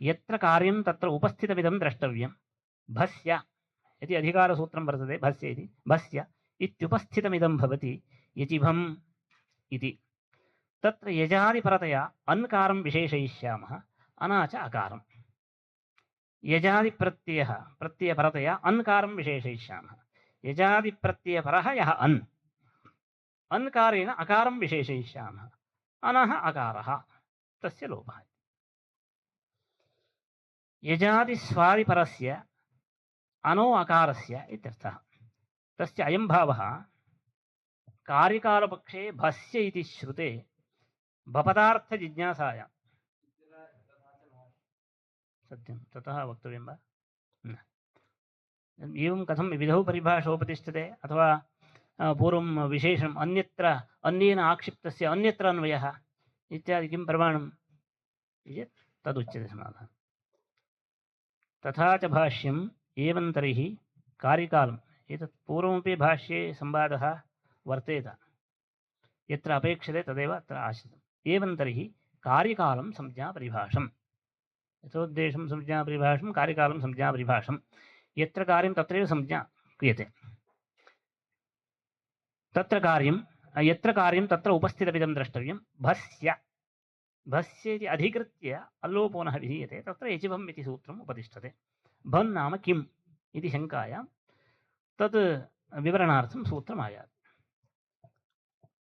यत्र कार्यं तत्र उपस्थितमिदं द्रष्टव्यं भस्य इति अधिकारसूत्रं वर्तते भस्य इति भस्य इत्युपस्थितमिदं भवति यतिभम् इति तत्र यजादिपरतया अन्कारं विशेषयिष्यामः अना च अकारं यजादिप्रत्ययपरतया अन्कारं विशेषयिष्यामः यजादिप्रत्ययपरः यः अन्कारेण अकारं विशेषयिष्यामः अनः अकारः तस्य लोपः यजादिस्वादिपरस्य अनो अकारस्य इत्यर्थः तस्य अयं भावः कार्यकालपक्षे भस्य इति श्रुते भपदार्थजिज्ञासायां सत्यं ततः वक्तव्यं वा न। एवं कथं विविधौ परिभाषोपतिष्ठते अथवा पूर्वं विशेषणम् अन्यत्र अन्येन आक्षिप्तस्य अन्यत्र अन्वयः इत्यादि किं प्रमाणम् इति तदुच्यते समाधानम्। तथा च भाष्यम् एवं तर्हि कार्यकालम् एतत् पूर्वमपि भाष्ये संवादः वर्तेत यत्र अपेक्षते तदेव अत्र आश्रितम्। एवं तर्हि कार्यकालं संज्ञापरिभाषम् यथोद्देशं संज्ञापरिभाषं कार्यकालं संज्ञापरिभाषं यत्र कार्यं तत्रैव संज्ञा क्रियते तत्र कार्यं यत्र कार्यं तत्र उपस्थितमिदं द्रष्टव्यं भस्य भस्य इति अधिकृत्य अल्लोपोनः विधीयते तत्र यचिभम् इति सूत्रम् उपतिष्ठते। भन् नाम किम् इति शङ्कायां तत् विवरणार्थं सूत्रम् आयाति।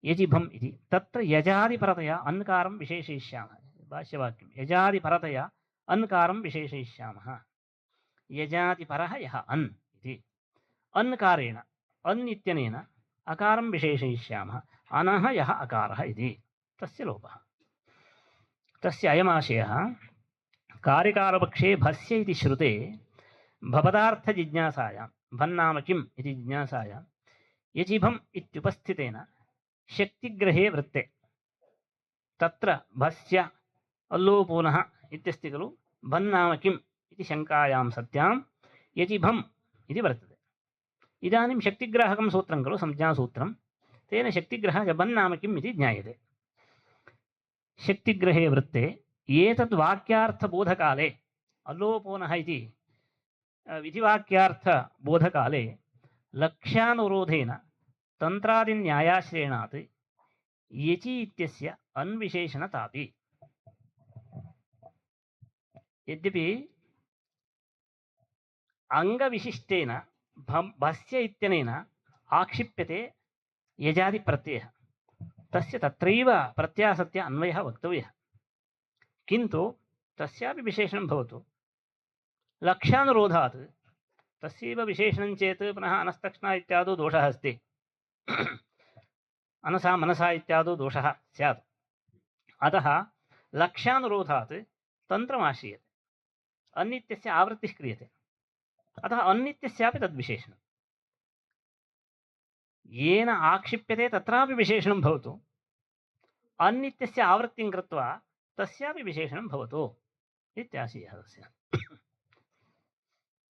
यजिभम् इति तत्र यजादिपरतया अन्कारं विशेषयिष्यामः भाष्यवाक्यं यजादिपरतया अन्कारं विशेषयिष्यामः। यजादिपरः यः अन् इति अन्कारेण अन् इत्यनेन अकारं विशेषयिष्यामः अनः यः अकारः इति तस्य लोपः। तस्य अयमाशयः कार्यकालपक्षे भस्य इति श्रुते भवदार्थजिज्ञासायां भन्नाम किम् इति जिज्ञासायां यजिभम् इत्युपस्थितेन शक्तिग्रहे वृत्ते तत्र भस्य अल्लोपोनः इत्यस्ति खलु भन्नाम किम् इति शङ्कायां सत्यां यजिभम् इति वर्तते। इदानीं शक्तिग्राहकं सूत्रं खलु संज्ञासूत्रं तेन शक्तिग्रहः भन्नाम किम् इति ज्ञायते। शक्तिग्रहे वृत्ते एतद् वाक्यार्थबोधकाले अल्लोपोनः इति विधिवाक्यार्थबोधकाले लक्ष्यानुरोधेन तन्त्रादिन्यायाश्रयणात् यचि इत्यस्य अन्विशेषणतापि यद्यपि अंगविशिष्टेन भस्य इत्यनेन आक्षिप्यते यजादिप्रत्ययः तस्य तत्रैव प्रत्यासत्य अन्वयः वक्तव्यः किन्तु तस्यापि विशेषणं भवतु लक्ष्यानुरोधात् तस्यैव विशेषणं चेत् पुनः अनस्तक्ष्णा इत्यादौ दोषः अस्ति अनसा मनसा इत्यादौ दोषः स्यात्। अतः लक्ष्यानुरोधात् तन्त्रमाश्रियते अन्नित्यस्य आवृत्तिः क्रियते अतः अन्नित्यस्यापि तद्विशेषणं येन आक्षिप्यते तत्रापि विशेषणं भवतु अन्नित्यस्य आवृत्तिं कृत्वा तस्यापि विशेषणं भवतु इत्याशयः तस्य।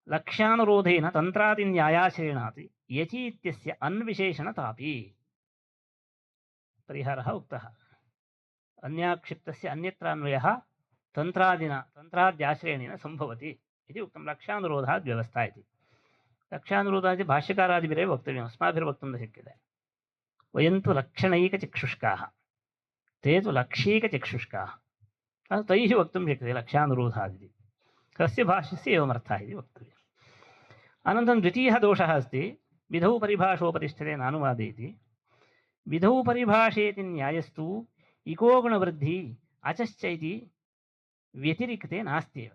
लक्ष्यानुरोधेन तन्त्रादिन्यायाश्रयणात् यचि इत्यस्य अन्विशेषणतापि परिहारः उक्तः। अन्याक्षिप्तस्य अन्यत्रान्वयः तन्त्राद्याश्रयणेन सम्भवति इति उक्तं। लक्ष्यानुरोधात् व्यवस्था इति लक्ष्यानुरोधात् भाष्यकारादिभिरेव वक्तव्यम् अस्माभिर्वक्तुं न शक्यते। वयं तु लक्षणैकचक्षुष्काः ते तु लक्ष्यैकचक्षुष्काः तैः वक्तुं शक्यते लक्ष्यानुरोधादिति कस्य भाष्यस्य एवमर्थः इति वक्तव्यम्। अनन्तरं द्वितीयः दोषः अस्ति विधौ परिभाषोपतिष्ठते नानुवादे इति। विधौ परिभाषेति न्यायस्तु इको गुणवृद्धि अचश्च इति व्यतिरिक्ते नास्त्येव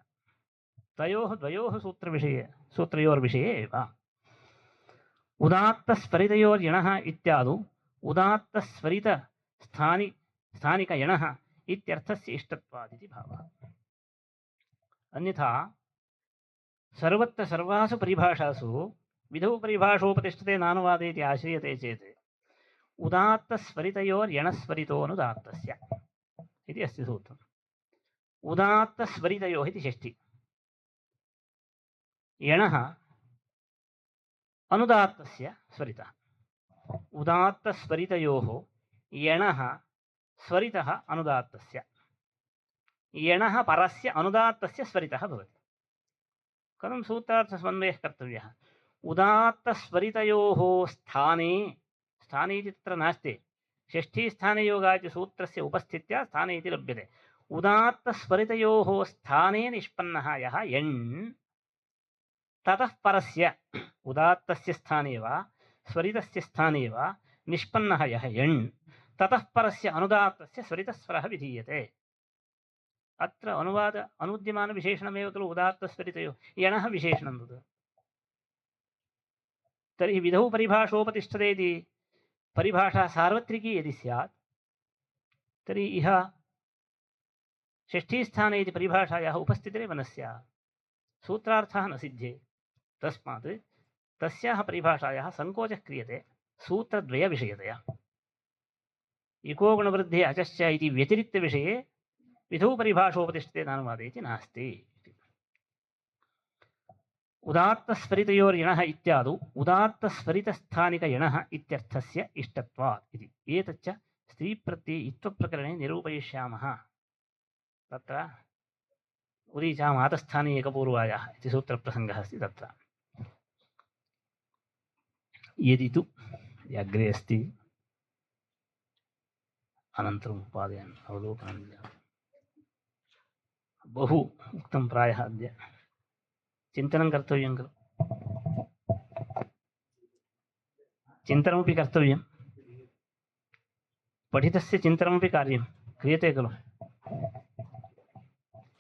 तयोः द्वयोः सूत्रयोर्विषये एव। उदात्तस्फलितयोर्यणः इत्यादौ उदात्तस्फलितस्थानिकयणः इत्यर्थस्य इष्टत्वादिति भावः। अन्यथा सर्वत्र सर्वासु परिभाषासु विधौ परिभाषोपतिष्ठते नानुवादे इति आश्रियते चेत् उदात्तस्फलितयोर्यणस्फलितोऽनुदात्तस्य इति अस्ति सूत्रम्। उदात्तस्फलितयोः इति षष्ठी यणः अनुदात्तस्य स्वरितः उदात्तस्फलितयोः यणः स्वरितः अनुदात्तस्य यणः परस्य अनुदात्तस्य स्वरितः भवति। कथं सूत्रार्थसमन्वयः कर्तव्यः? उदात्तस्वरितयोः स्थाने स्थाने इति तत्र नास्ति षष्ठी स्थाने योगात् सूत्रस्य उपस्थित्या स्थाने इति लभ्यते। उदात्तस्वरितयोः स्थाने निष्पन्नः यः यण् ततः परस्य उदात्तस्य स्थाने वा स्वरितस्य स्थाने वा निष्पन्नः यः यण् ततः परस्य अनुदात्तस्य स्वरितस्वरः विधीयते। अत्र अनुद्यमानविशेषणमेव खलु उदात्तस्वरितयोः यणः विशेषणं तत्। तर्हि विधौ परिभाषोपतिष्ठते इति परिभाषा सार्वत्रिकी यदि स्यात् तर्हि इह षष्ठीस्थाने इति परिभाषायाः उपस्थितिरेव न स्यात्। सूत्रार्थः न सिद्ध्येत् तस्मात् तस्याः परिभाषायाः सङ्कोचः क्रियते सूत्रद्वयविषयतया इको गुणवृद्धिः अचश्च इति व्यतिरिक्तविषये विधौ परिभाषोपतिष्ठते नानुवादे इति नास्ति। उदात्तस्फलितयोर्यणः इत्यादौ उदात्तस्फलितस्थानिकयणः इत्यर्थस्य इष्टत्वात् इति एतच्च स्त्रीप्रत्यये इत्वप्रकरणे निरूपयिष्यामः। तत्र उदीचा मातस्थाने एकपूर्वायाः इति सूत्रप्रसङ्गः अस्ति तत्र यदि तु अग्रे अस्ति अनन्तरम् उपादयामि अवलोकनं बहु उक्तं प्रायः अद्य चिन्तनं कर्तव्यं खलु चिन्तनमपि कर्तव्यं पठितस्य चिन्तनमपि कार्यं क्रियते खलु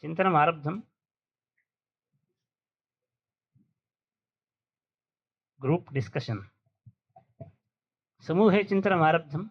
चिन्तनम् आरब्धं ग्रूप् डिस्कशन् समूहे चिन्तनम् आरब्धं